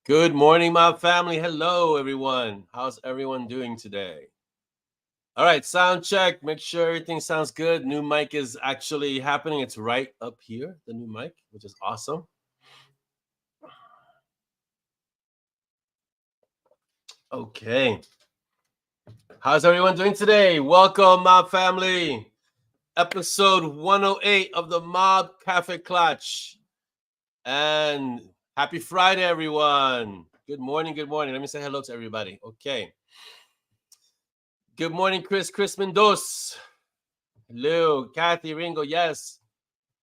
Good morning, mob family. Hello, everyone. How's everyone doing today? All right, sound check. Make sure everything sounds good. New mic is actually happening. It's right up here, the new mic, which is awesome. Okay. How's everyone doing today? Welcome, mob family. Episode 108 of the Mob Kaffeeklatsch. And happy Friday, everyone. Good morning. Good morning. Let me say hello to everybody. Okay. Good morning, Chris Mendoza. Hello, Kathy, Ringo. Yes.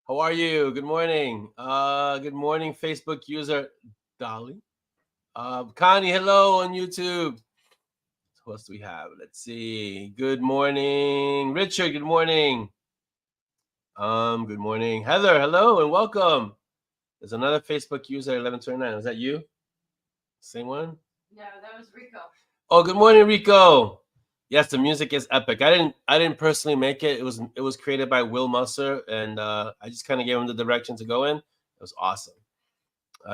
How are you? Good morning. Good morning, Facebook user Dolly. Connie, hello on YouTube. Who else do we have? Let's see. Good morning, Richard. Good morning. Good morning, Heather. Hello and welcome. There's another Facebook user 1129. Was that you? Same one? No, that was Rico. Oh, good morning, Rico. Yes, the music is epic. I didn't personally make it. It was created by Will Musser, and I just kind of gave him the direction to go in. It was awesome.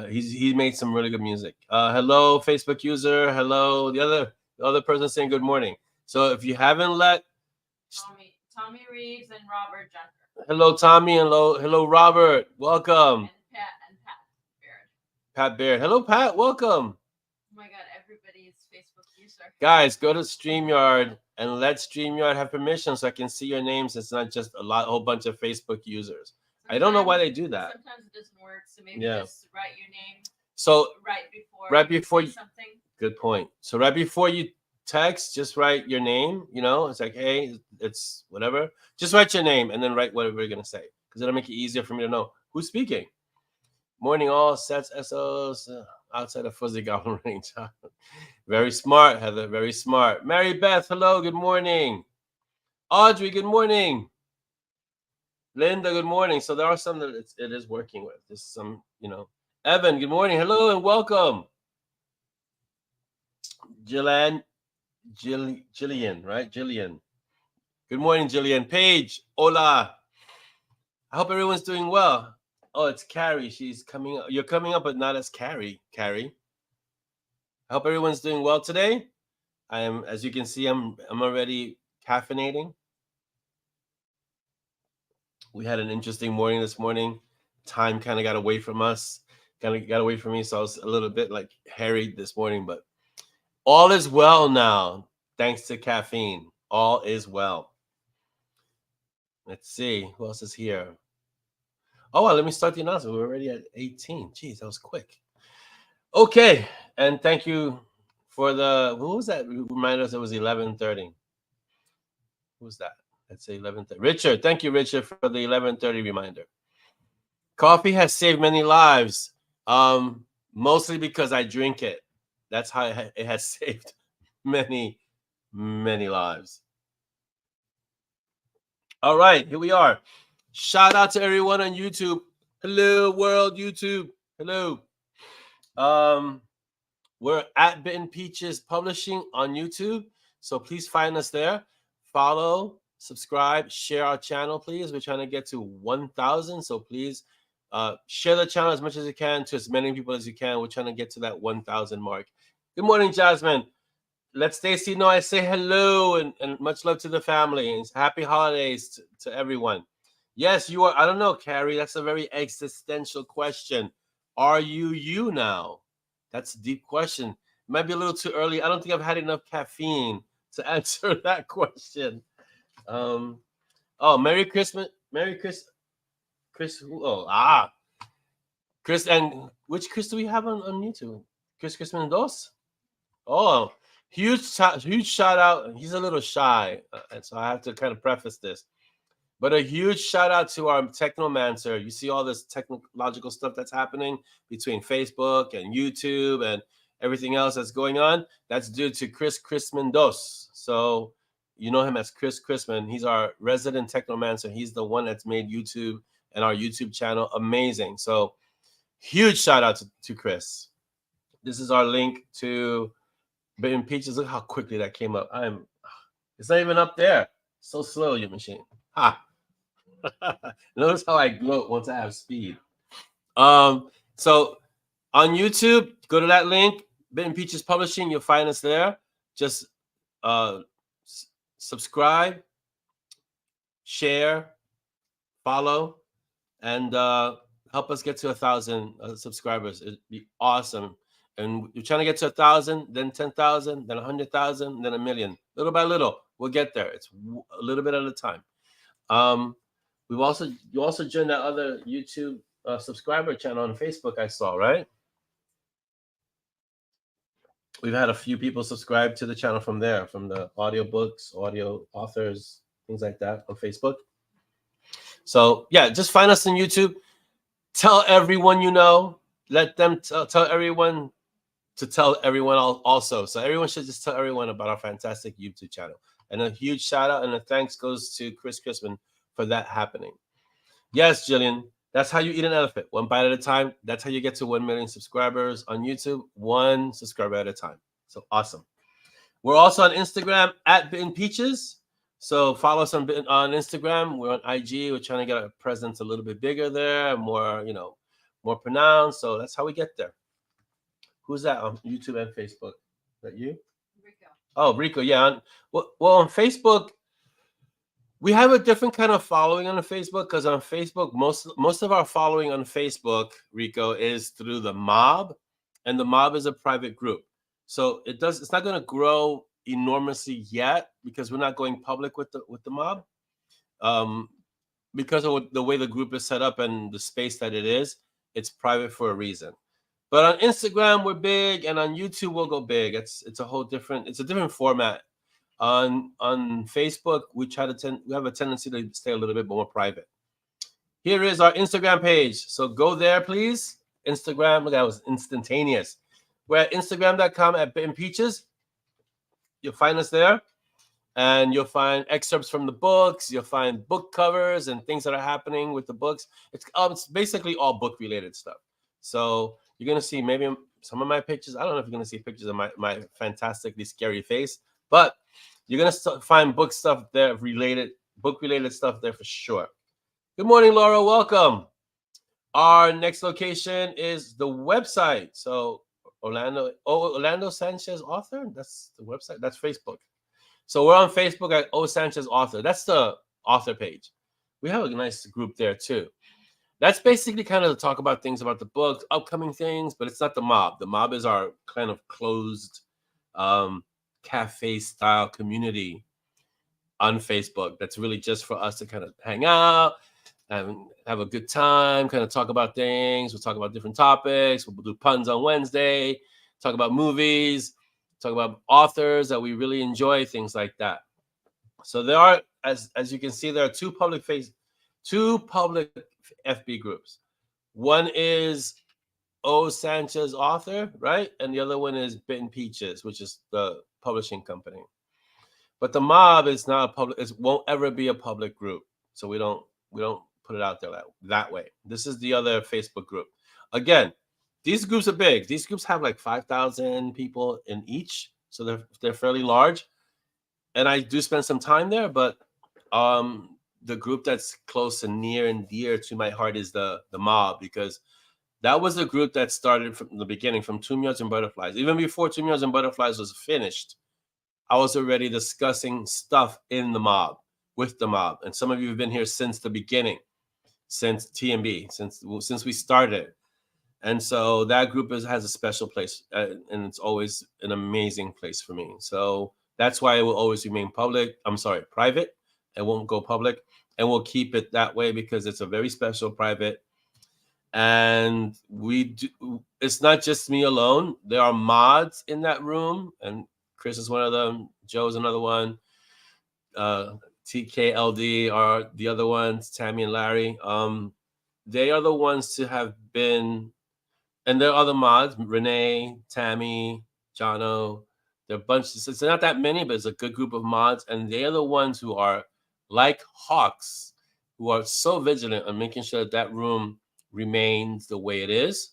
He made some really good music. Hello, Facebook user. Hello, the other person saying good morning. So if you haven't let Tommy Reeves and Robert Junker. Hello, Tommy, and hello, Robert. Welcome. And Pat Baird. Pat Baird. Hello, Pat. Welcome. Oh my God, everybody is Facebook user. Guys, go to StreamYard and let StreamYard have permission so I can see your names. It's not just a whole bunch of Facebook users. I don't know why they do that. Sometimes it doesn't work, so maybe just write your name. So right before you something. Good point. So right before you text, just write your name. You know, it's like, hey, it's whatever. Just write your name and then write whatever you're gonna say, because it'll make it easier for me to know who's speaking. Morning, all sets, SOs outside of Fuzzy Goblin range. Very smart, Heather. Very smart. Mary Beth, hello. Good morning. Audrey, good morning. Linda, good morning. So there are some that it is working with. There's some, Evan, good morning. Hello and welcome. Jillian, right? Jillian. Good morning, Jillian. Paige, hola. I hope everyone's doing well. Oh, it's Carrie. She's coming up. You're coming up, but not as Carrie. I hope everyone's doing well today. I am, as you can see, I'm already caffeinating. We had an interesting morning this morning. Time kind of got away from us. Kind of got away from me, so I was a little bit like harried this morning, but all is well now, thanks to caffeine. All is well. Let's see. Who else is here? Oh, well, let me start the announcement. We're already at 18. Jeez, that was quick. Okay. And thank you for who was that? Remind us it was 11:30. Who's that? Let's say 11:30. Richard. Thank you, Richard, for the 11:30 reminder. Coffee has saved many lives, mostly because I drink it. That's how it has saved many, many lives. All right, here we are. Shout out to everyone on YouTube. Hello, world YouTube. Hello. We're at Bitten Peaches Publishing on YouTube, so please find us there. Follow, subscribe, share our channel, please. We're trying to get to 1,000, so please share the channel as much as you can to as many people as you can. We're trying to get to that 1,000 mark. Good morning, Jasmine. Let Stacy know I say hello and much love to the family. And happy holidays to everyone. Yes, you are. I don't know, Carrie. That's a very existential question. Are you now? That's a deep question. It might be a little too early. I don't think I've had enough caffeine to answer that question. Oh, Merry Christmas. Chris. Chris, and which Chris do we have on YouTube? Chris Mendoza? Oh, huge shout out. He's a little shy, and so I have to kind of preface this. But a huge shout out to our Technomancer. You see all this technological stuff that's happening between Facebook and YouTube and everything else that's going on. That's due to Chris Mendoza. So you know him as Chris Chrisman. He's our resident Technomancer. He's the one that's made YouTube and our YouTube channel amazing. So huge shout out to Chris. This is our link to Bitten Peaches. Look how quickly that came up. It's not even up there. So slow, your machine. Ha. Notice how I gloat once I have speed. So On YouTube, go to that link, Bitten Peaches Publishing. You'll find us there. Just subscribe, share, follow, and help us get to 1,000 subscribers. It'd be awesome. And you're trying to get to 1,000, then 10,000, then 100,000, then 1,000,000. Little by little, we'll get there. It's a little bit at a time. You also joined that other YouTube subscriber channel on Facebook. I saw, right? We've had a few people subscribe to the channel from there, from the audiobooks, audio authors, things like that on Facebook. So yeah, just find us on YouTube. Tell everyone you know. Let them tell everyone to tell everyone also. So everyone should just tell everyone about our fantastic YouTube channel. And a huge shout out and a thanks goes to Chris Crispin for that happening. Yes, Jillian, that's how you eat an elephant, one bite at a time. That's how you get to 1 million subscribers on YouTube, one subscriber at a time. So awesome. We're also on Instagram at Bitten Peaches. So follow us on Instagram. We're on IG. We're trying to get our presence a little bit bigger there, more, more pronounced. So that's how we get there. Who's that on YouTube and Facebook? Is that you? Rico. Oh, Rico, yeah. Well, on Facebook, we have a different kind of following on Facebook because on Facebook, most of our following on Facebook, Rico, is through the MoB, and the MoB is a private group. So it's not going to grow enormously yet because we're not going public with the MoB, because of the way the group is set up and the space that it is. It's private for a reason. But on Instagram we're big, and on YouTube we'll go big. It's a different format. On Facebook we have a tendency to stay a little bit more private. Here is our Instagram page. So go there, please. Instagram, that was instantaneous. We're at Instagram.com at Bitten Peaches. You'll find us there, and you'll find excerpts from the books. You'll find book covers and things that are happening with the books. It's basically all book related stuff. So you're gonna see maybe some of my pictures. I don't know if you're gonna see pictures of my fantastically scary face, but you're gonna find book related stuff there for sure. Good morning, Laura. Welcome. Our next location is the website. So Orlando Sanchez Author. That's the website. That's Facebook. So we're on Facebook at O Sanchez Author. That's the author page. We have a nice group there too. That's basically kind of to talk about things about the book, upcoming things, but it's not the MoB. The MoB is our kind of closed cafe style community on Facebook. That's really just for us to kind of hang out and have a good time, kind of talk about things. We'll talk about different topics. We'll do puns on Wednesday, talk about movies, talk about authors that we really enjoy, things like that. So there are, as you can see, there are two public FB groups. One is O Sanchez Author, right? And the other one is Bitten Peaches, which is the publishing company. But the MoB is not a public, it won't ever be a public group. So we don't put it out there that way. This is the other Facebook group. Again, these groups are big. These groups have like 5,000 people in each. So they're fairly large. And I do spend some time there, but the group that's close and near and dear to my heart is the MoB, because that was the group that started from the beginning, from Two Meals and Butterflies. Even before Two Meals and Butterflies was finished, I was already discussing stuff in the MoB, with the MoB. And some of you have been here since the beginning, since TMB, since we started. And so that group has a special place, and it's always an amazing place for me. So that's why it will always remain private. It won't go public, and we'll keep it that way because it's a very special private. And it's not just me alone. There are mods in that room, and Chris is one of them. Joe's another one. TKLD are the other ones. Tammy and Larry. They are the ones to have been, and there are other mods. Renee, Tammy, Jono. There are bunches. It's not that many, but it's a good group of mods, and they are the ones who are like hawks, who are so vigilant on making sure that room remains the way it is.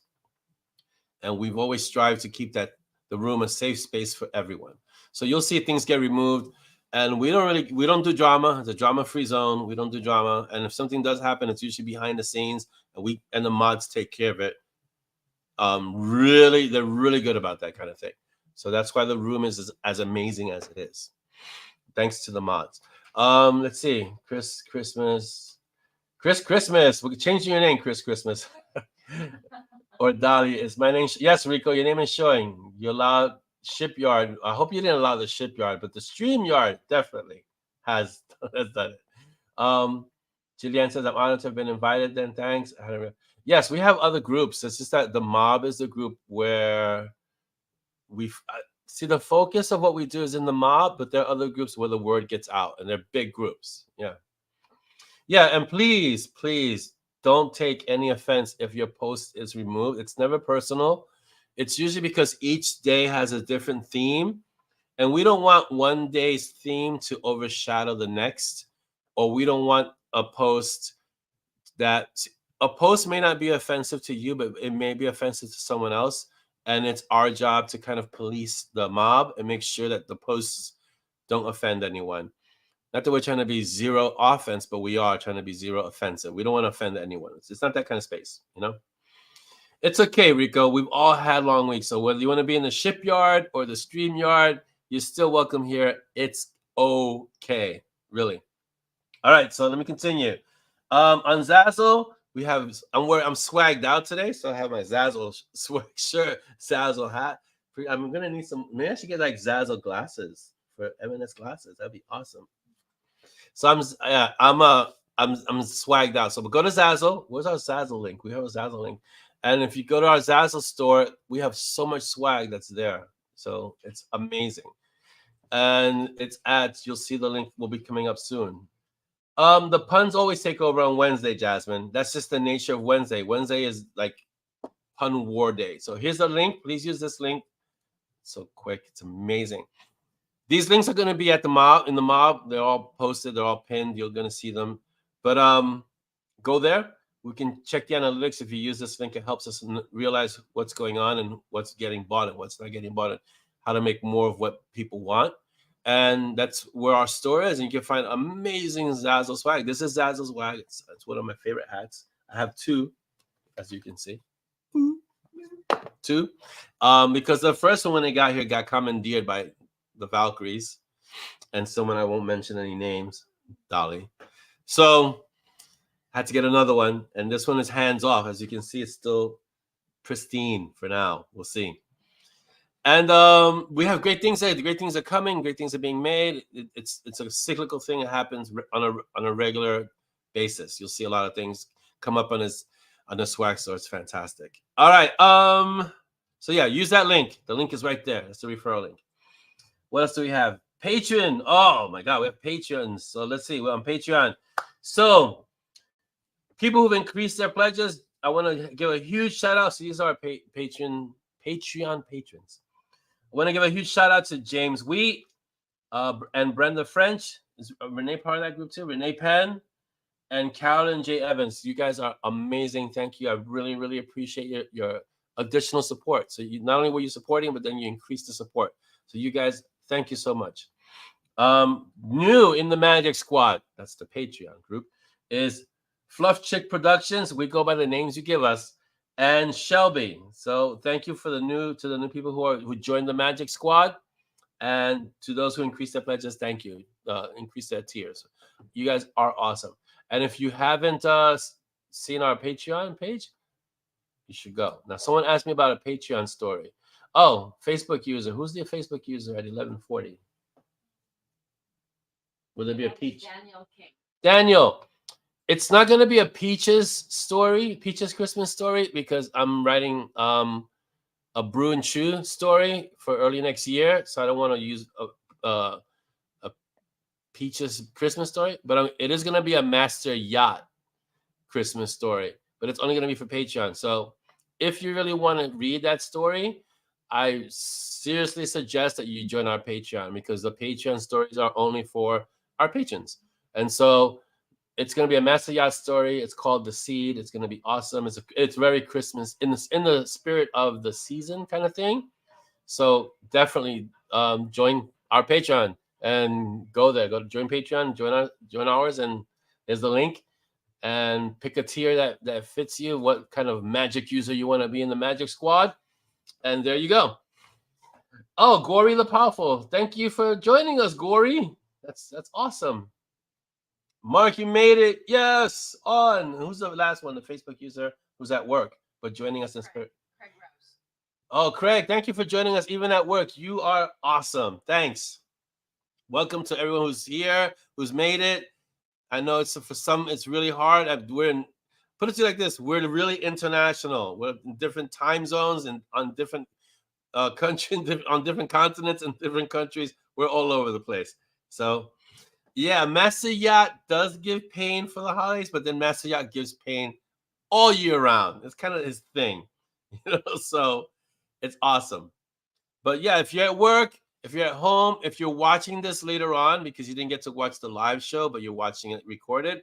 And we've always strived to keep the room a safe space for everyone. So you'll see things get removed, and we don't do drama. It's a drama-free zone. We don't do drama. And if something does happen, it's usually behind the scenes, and the mods take care of it they're really good about that kind of thing. So that's why the room is as amazing as it is. Thanks to the mods. Let's see. Christmas. We're changing your name, Christmas. Or Dolly. Is my name? Yes, Rico, your name is showing. You allowed Shipyard. I hope you didn't allow the Shipyard, but the StreamYard definitely has done it. Jillian says, I'm honored to have been invited then. Thanks. Yes, we have other groups. It's just that the MoB is the group where we see the focus of what we do is in the MoB, but there are other groups where the word gets out, and they're big groups. Yeah. Yeah, and please don't take any offense if your post is removed. It's never personal. It's usually because each day has a different theme, and we don't want one day's theme to overshadow the next, or we don't want a post may not be offensive to you, but it may be offensive to someone else. And it's our job to kind of police the MoB and make sure that the posts don't offend anyone. Not that we're trying to be zero offense, but we are trying to be zero offensive. We don't want to offend anyone. It's not that kind of space, you know? It's okay, Rico. We've all had long weeks. So whether you want to be in the Shipyard or the StreamYard, you're still welcome here. It's okay, really. All right, so let me continue. On Zazzle, we have, I'm swagged out today, so I have my Zazzle shirt, Zazzle hat. I'm gonna need some. Maybe I should get like Zazzle glasses for M&S glasses. That'd be awesome. So I'm swagged out. So we'll go to Zazzle. Where's our Zazzle link? We have a Zazzle link, and if you go to our Zazzle store, we have so much swag that's there. So it's amazing, and it's ads. You'll see the link will be coming up soon. The puns always take over on Wednesday, Jasmine. That's just the nature of Wednesday. Wednesday is like pun war day. So here's the link. Please use this link. So quick. It's amazing. These links are going to be at the MoB. In the MoB, they're all posted. They're all pinned. You're going to see them. But go there. We can check the analytics. If you use this link, it helps us realize what's going on and what's getting bought and what's not getting bought and how to make more of what people want. And that's where our store is. And you can find amazing Zazzle swag. This is Zazzle swag. It's one of my favorite hats. I have two, as you can see. Two. Because the first one when they got here got commandeered by the Valkyries and someone I won't mention any names, Dolly. So had to get another one. And this one is hands off. As you can see, it's still pristine for now. We'll see. And we have great things there. The great things are coming. Great things are being made. It's a cyclical thing. It happens on a regular basis. You'll see a lot of things come up on the swag store. It's fantastic. All right. So yeah, use that link. The link is right there. That's the referral link. What else do we have? Patreon. Oh my God, we have Patreons. So let's see. We're on Patreon. So people who've increased their pledges, I want to give a huge shout out. So these are our Patreon patrons. I want to give a huge shout out to James Wheat and Brenda French. Is Renee part of that group too? Renee Penn and Carolyn J. Evans. You guys are amazing. Thank you. I really, really appreciate your additional support. So you not only were you supporting, but then you increased the support. So you guys, thank you so much. New in the Magic Squad, that's the Patreon group, is Fluff Chick Productions. We go by the names you give us. And Shelby. So thank you for the new people who joined the Magic Squad, and to those who increased their pledges, thank you. Increase their tiers. You guys are awesome. And if you haven't seen our Patreon page, you should go. Now, someone asked me about a Patreon story. Oh, Facebook user. Who's the Facebook user at 1140? Will there be a Peach? Daniel King. Daniel. It's not going to be a Peaches Christmas story, because I'm writing a Brew and Chew story for early next year. So I don't want to use a Peaches Christmas story, but it is going to be a Master Yacht Christmas story, but it's only going to be for Patreon. So if you really want to read that story, I seriously suggest that you join our Patreon, because the Patreon stories are only for our patrons. And so it's going to be a Master Yacht story. It's called The Seed. It's going to be awesome. It's very Christmas in the spirit of the season kind of thing. So definitely join our Patreon and go there. Go to join Patreon, join ours, and there's the link. and pick a tier that fits you, what kind of magic user you want to be in the magic squad. And there you go. Oh, Gory the Powerful. Thank you for joining us, Gory. That's awesome. Mark, you made it. Yes, on. Who's the last one? The Facebook user who's at work but joining us in spirit. Craig Rose. Oh, Craig, thank you for joining us even at work. You are awesome. Thanks. Welcome to everyone who's here, who's made it. I know it's for some it's really hard. Put it to you like this: we're really international. We're in different time zones and on different countries, on different continents and different countries. We're all over the place. So, yeah, Master Yacht does give pain for the holidays, but then Master Yacht gives pain all year round. It's kind of his thing, So it's awesome. But yeah, if you're at work, if you're at home, if you're watching this later on because you didn't get to watch the live show, but you're watching it recorded,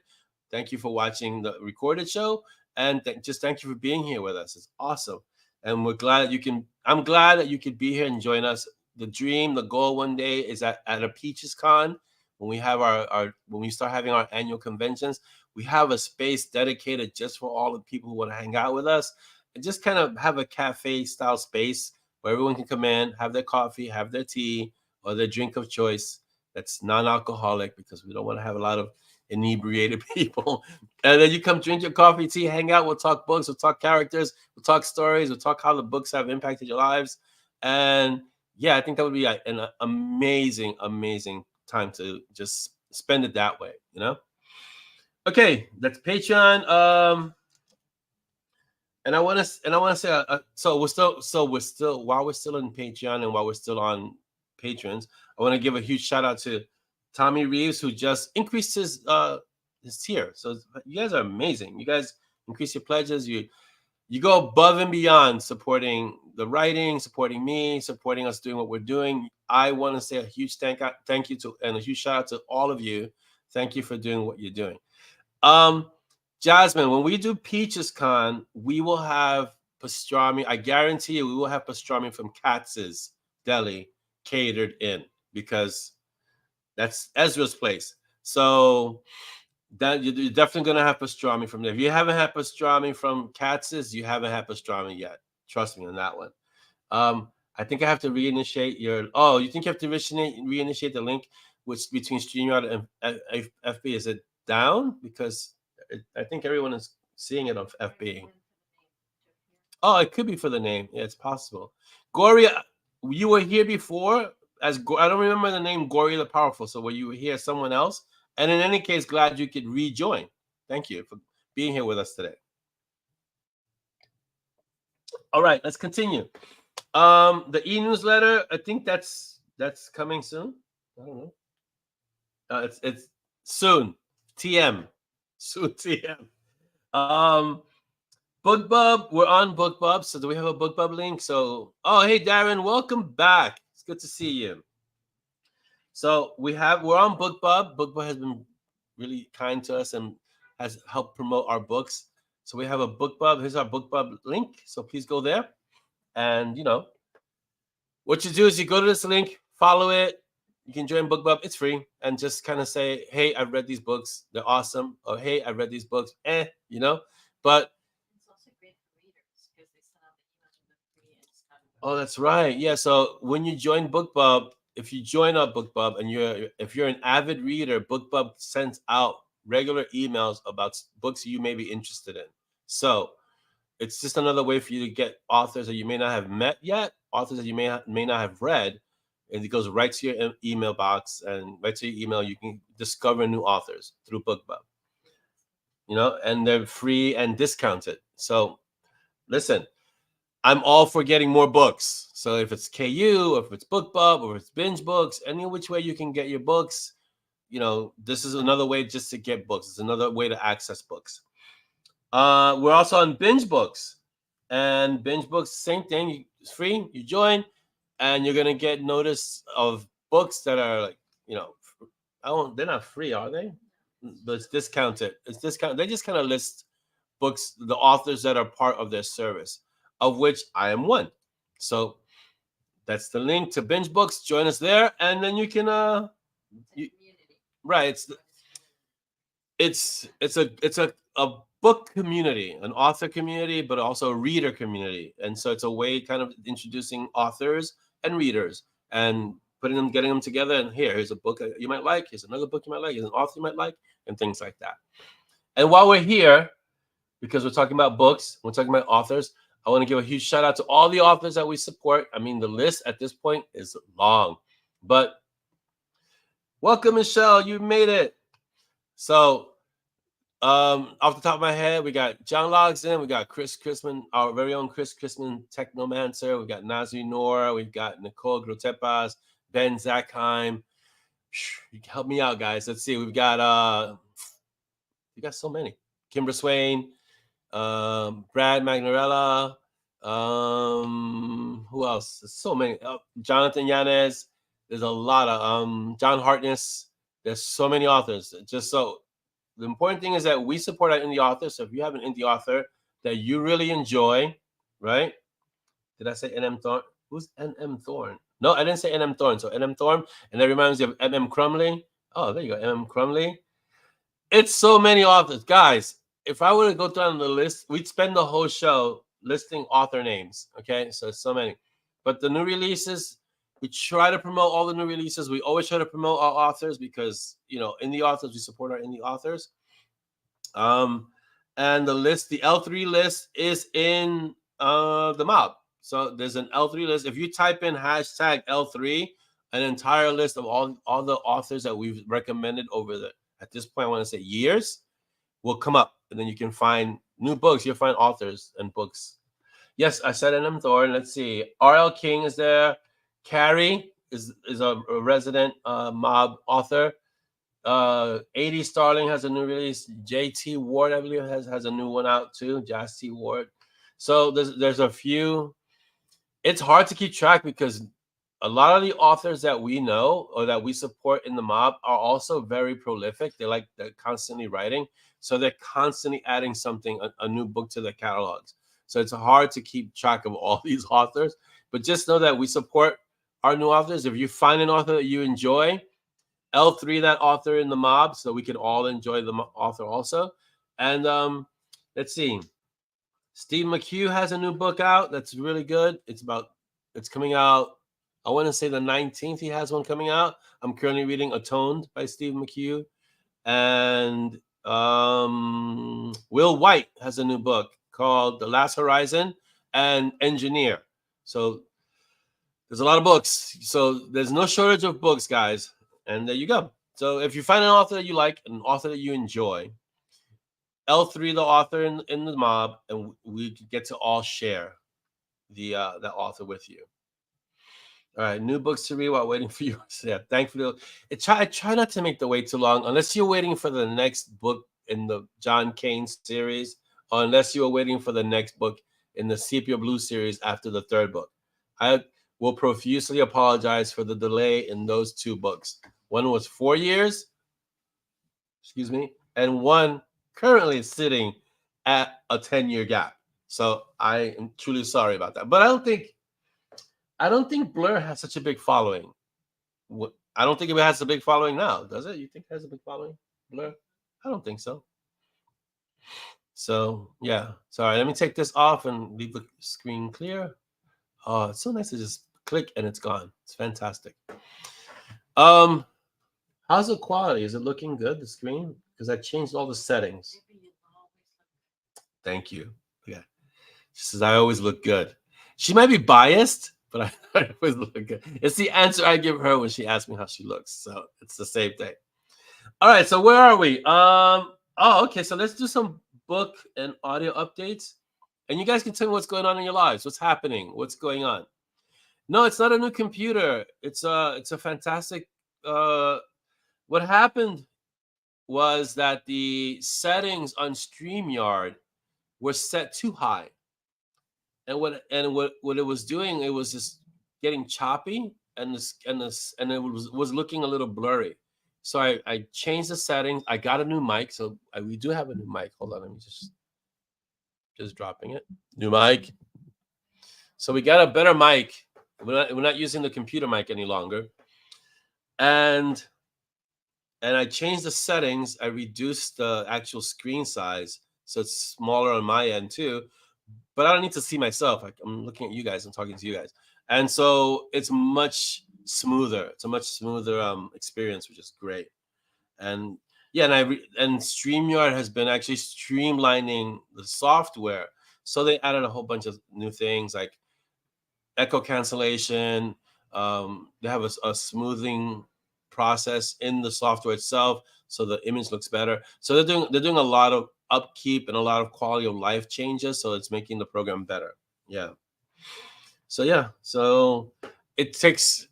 thank you for watching the recorded show. And just thank you for being here with us. It's awesome. And we're glad that you can, I'm glad that you could be here and join us. The dream, the goal one day is at a Peaches Con, when we have when we start having our annual conventions, we have a space dedicated just for all the people who want to hang out with us and just kind of have a cafe style space where everyone can come in, have their coffee, have their tea, or their drink of choice that's non-alcoholic, because we don't want to have a lot of inebriated people. And then you come drink your coffee, tea, hang out. We'll talk books, we'll talk characters, we'll talk stories, we'll talk how the books have impacted your lives. And yeah, I think that would be an amazing, amazing time to just spend it that way, Okay, that's Patreon. And I want to say, so we're still while we're still in Patreon and while we're still on patrons, I want to give a huge shout out to Tommy Reeves, who just increased his tier. So you guys are amazing. You guys increase your pledges. You go above and beyond supporting the writing, supporting me, supporting us doing what we're doing. I want to say a huge thank you to, and a huge shout out to all of you. Thank you for doing what you're doing. Jasmine, when we do Peaches Con, we will have pastrami. I guarantee you, we will have pastrami from Katz's Deli catered in, because that's Ezra's place. So that you're definitely gonna have pastrami from there. If you haven't had pastrami from Katz's, you haven't had pastrami yet. Trust me on that one. I think I have to reinitiate your. Oh, you think you have to reinitiate the link, which between StreamYard and FB? Is it down? Because I think everyone is seeing it on FB. Oh, it could be for the name. Yeah, it's possible. Gloria, you were here before as I don't remember the name Gloria the Powerful. So were you here someone else? And in any case, glad you could rejoin. Thank you for being here with us today. All right, let's continue. The e-newsletter, I think that's coming soon. I don't know. It's soon. TM. Soon TM. BookBub, we're on BookBub. So do we have a BookBub link? So, oh, hey Darren, welcome back. It's good to see you. So we're on BookBub. BookBub has been really kind to us and has helped promote our books. So we have a BookBub. Here's our BookBub link. So please go there. And what you do is you go to this link, follow it. You can join BookBub. It's free. And just kind of say, hey, I've read these books. They're awesome. Or hey, I've read these books. But it's also great for readers because they send out the emails with the free and stuff. Oh, that's right. Yeah. So when you join BookBub, if you join our BookBub and if you're an avid reader, BookBub sends out regular emails about books you may be interested in. So it's just another way for you to get authors that you may not have met yet, authors that you may not have read, and it goes right to your email box, and right to your email you can discover new authors through BookBub. And they're free and discounted. So listen, I'm all for getting more books. So if it's KU, or if it's BookBub, or if it's Binge Books, any which way you can get your books, this is another way just to get books. It's another way to access books. We're also on Binge Books, and Binge Books, same thing. It's free. You join, and you're gonna get notice of books that are like, they're not free, are they? But it's discounted. It's discounted. They just kind of list books, the authors that are part of their service, of which I am one. So that's the link to Binge Books. Join us there, and then you can right. it's a book community, an author community, but also a reader community. And so it's a way kind of introducing authors and readers and getting them together. And here's a book you might like. Here's another book you might like. Here's an author you might like, and things like that. And while we're here, because we're talking about books, we're talking about authors, I want to give a huge shout out to all the authors that we support. I mean, the list at this point is long, but welcome, Michelle. You made it. So, off the top of my head, we got John Logsdon, we got Chris Chrisman, our very own Chris Chrisman, Technomancer. We got Nazi Nora, we've got Nicole Grotepas, Ben Zackheim. Help me out, guys. Let's see. We got so many. Kimber Swain, Brad Magnarella. Who else? There's so many. Jonathan Yanez. There's a lot of John Hartness. There's so many authors. Just so the important thing is that we support our indie authors. So if you have an indie author that you really enjoy, right? Did I say NM Thorne? Who's NM Thorne? No, I didn't say NM Thorne. So NM Thorne, and that reminds me of MM Crumley. Oh, there you go, MM Crumley. It's so many authors, guys. If I were to go down the list, we'd spend the whole show listing author names. Okay, so it's so many. But the new releases, we try to promote all the new releases. We always try to promote our authors because, you know, indie authors, we support our indie authors. And the list, the L3 list is in the MoB. So there's an L3 list. If you type in hashtag L3, an entire list of all the authors that we've recommended over at this point, I want to say years, will come up. And then you can find new books. You'll find authors and books. Yes, I said NM Thorne. Let's see. R.L. King is there. Carrie is a resident MoB author. 80 Starling has a new release. J.T. Ward, I believe, has a new one out too. Jas T. Ward. So there's a few. It's hard to keep track because a lot of the authors that we know or that we support in the MoB are also very prolific. They're constantly writing. So they're constantly adding something, a new book to their catalogs. So it's hard to keep track of all these authors. But just know that we support our new authors. If you find an author that you enjoy, L3 that author in the MoB so we can all enjoy the author also. And let's see. Steve McHugh has a new book out that's really good. It's coming out, I want to say the 19th. He has one coming out. I'm currently reading Atoned by Steve McHugh. And Will White has a new book called The Last Horizon and Engineer. So there's a lot of books. So there's no shortage of books, guys. And there you go. So if you find an author that you like, an author that you enjoy, L3 the author in the MoB, and we get to all share the author with you. All right, new books to read while waiting for you. Yeah, thankfully, I try not to make the wait too long, unless you're waiting for the next book in the John Kane series, or unless you are waiting for the next book in the Sepia Blue series after the third book. I will profusely apologize for the delay in those two books. One was 4 years, and one currently sitting at a 10-year gap. So I am truly sorry about that. But I don't think Blur has such a big following. I don't think it has a big following now, does it? You think it has a big following, Blur? I don't think so. So, yeah. Sorry, let me take this off and leave the screen clear. Oh, it's so nice to just click and it's gone. It's fantastic. How's the quality? Is it looking good, the screen? Because I changed all the settings. Thank you. Yeah. She says, I always look good. She might be biased, but I always look good. It's the answer I give her when she asks me how she looks. So it's the same thing. All right. So where are we? Okay. So let's do some book and audio updates. And you guys can tell me what's going on in your lives. What's happening? What's going on? No, it's not a new computer. It's a fantastic. What happened was that the settings on StreamYard were set too high. And what it was doing, it was just getting choppy and it was looking a little blurry. So I changed the settings. I got a new mic. So we do have a new mic. Hold on, let me just dropping it. New mic. So we got a better mic. We're not using the computer mic any longer. And and I changed the settings. I reduced the actual screen size so it's smaller on my end too. But I don't need to see myself. I'm looking at you guys. I'm talking to you guys, and so it's much smoother. It's a much smoother experience, which is great. And yeah, and StreamYard has been actually streamlining the software. So they added a whole bunch of new things like echo cancellation. They have a smoothing process in the software itself, so the image looks better. So they're doing a lot of upkeep and a lot of quality of life changes. So it's making the program better. Yeah. So yeah. So it takes.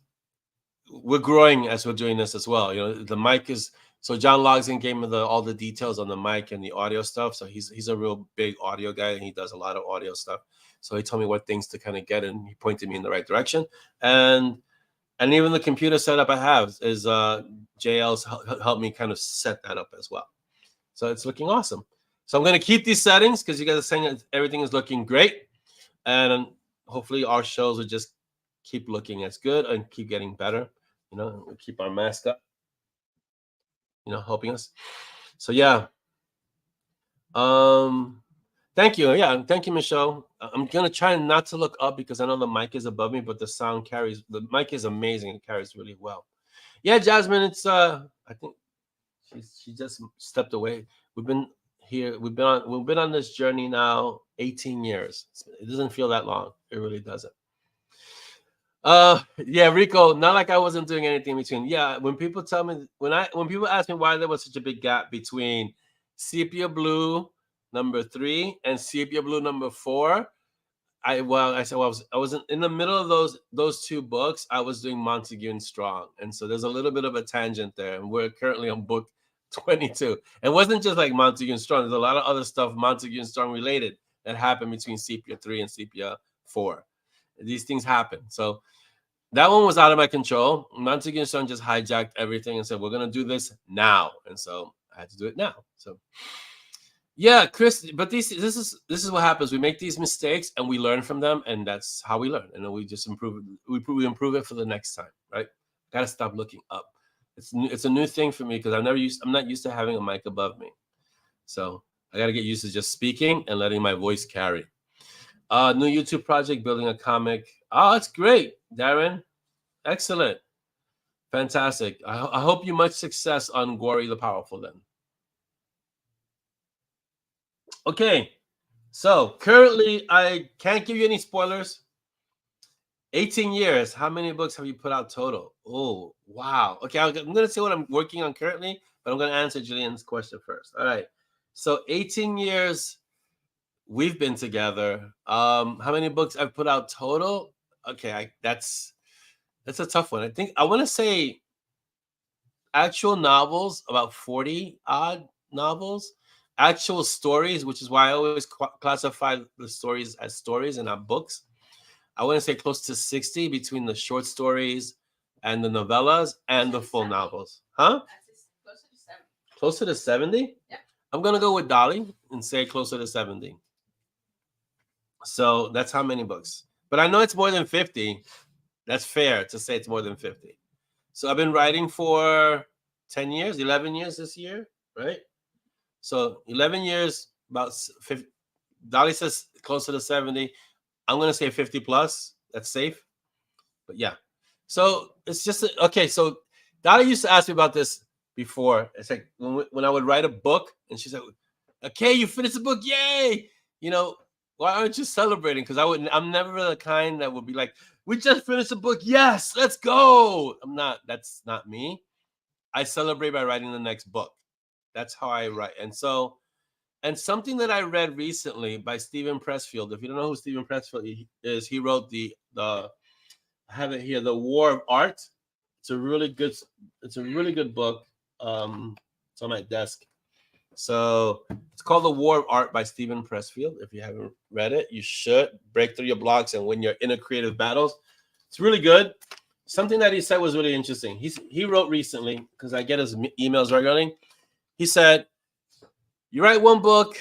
We're growing as we're doing this as well. The mic is. So John logs in, gave me all the details on the mic and the audio stuff. So he's a real big audio guy, and he does a lot of audio stuff. So he told me what things to kind of get, and he pointed me in the right direction. And even the computer setup I have is JL's helped me kind of set that up as well. So it's looking awesome. So I'm going to keep these settings because you guys are saying that everything is looking great, and hopefully our shows will just keep looking as good and keep getting better. We'll keep our mask up. Helping us. So yeah. Thank you. Yeah, thank you, Michelle. I'm gonna try not to look up because I know the mic is above me, but the mic is amazing. It carries really well. Yeah, Jasmine, it's I think she just stepped away. We've been here, we've been on this journey now 18 years. It doesn't feel that long. It really doesn't. Yeah, Rico, not like I wasn't doing anything between. Yeah, when people tell me when people ask me why there was such a big gap between Sepia Blue number 3 and Sepia Blue number 4, I said, well, I wasn't in the middle of those two books. I was doing Montague and Strong, and so there's a little bit of a tangent there. And we're currently on book 22. It wasn't just like Montague and Strong. There's a lot of other stuff Montague and Strong related that happened between Sepia 3 and Sepia 4. These things happen. So that one was out of my control. Montague and Strong just hijacked everything and said, we're gonna do this now, and so I had to do it now. So. Yeah, Chris, but this is what happens. We make these mistakes and we learn from them, and that's how we learn. And then we just improve it. We improve it for the next time, right? Gotta stop looking up. It's a new thing for me because I'm not used to having a mic above me. So I gotta get used to just speaking and letting my voice carry. New YouTube project, building a comic. Oh, that's great, Darren. Excellent. Fantastic. I hope you much success on Gory the Powerful then. Okay, so currently I can't give you any spoilers. 18 years. How many books have you put out total? Oh, wow. Okay, I'm going to say what I'm working on currently, but I'm going to answer Jillian's question first. All right. So 18 years we've been together. How many books I've put out total? Okay, that's a tough one. I think I want to say actual novels, about 40 odd novels. Actual stories, which is why I always classify the stories as stories and not books. I want to say close to 60 between the short stories and the novellas and the full novels. Huh? Closer to 70. Closer to 70? Yeah. I'm going to go with Dolly and say closer to 70. So that's how many books. But I know it's more than 50. That's fair to say it's more than 50. So I've been writing for 10 years, 11 years this year, right? So 11 years, about 50. Dolly says closer to 70. I'm going to say 50 plus. That's safe. But yeah. So it's just, okay. So Dolly used to ask me about this before. It's like when I would write a book and she's like, okay, you finished the book. Yay. Why aren't you celebrating? Because I'm never the kind that would be like, we just finished the book. Yes, let's go. That's not me. I celebrate by writing the next book. That's how I write. And something that I read recently by Stephen Pressfield. If you don't know who Stephen Pressfield is, he wrote I have it here, The War of Art. It's a really good book. It's on my desk. So it's called The War of Art by Stephen Pressfield. If you haven't read it, you should. Break through your blocks and win your inner creative battles. It's really good. Something that he said was really interesting. He wrote recently, because I get his emails regularly. He said, you write one book,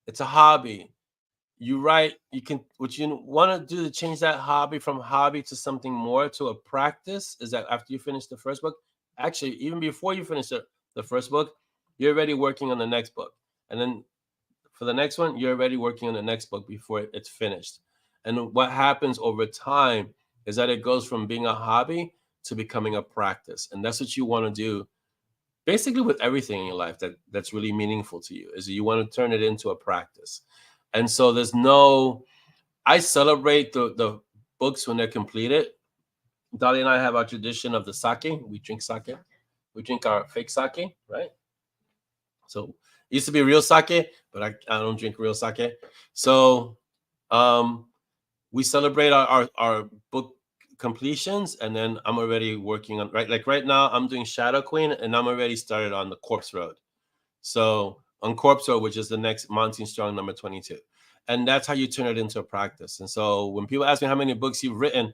it's a hobby. What you want to do to change that hobby from hobby to something more, to a practice, is that after you finish the first book, actually, even before you finish the first book, you're already working on the next book. And then for the next one, you're already working on the next book before it's finished. And what happens over time is that it goes from being a hobby to becoming a practice. And that's what you want to do basically with everything in your life that's really meaningful to you, is you want to turn it into a practice. And so I celebrate the books when they're completed. Dolly and I have our tradition of the sake. We drink sake. We drink our fake sake, right? So it used to be real sake, but I don't drink real sake. So we celebrate our book completions, and then I'm already working on right now I'm doing Shadow Queen, and I'm already started on the Corpse Road. So on Corpse Road, which is the next Monty Strong number 22. And that's how you turn it into a practice. And so when people ask me how many books you've written,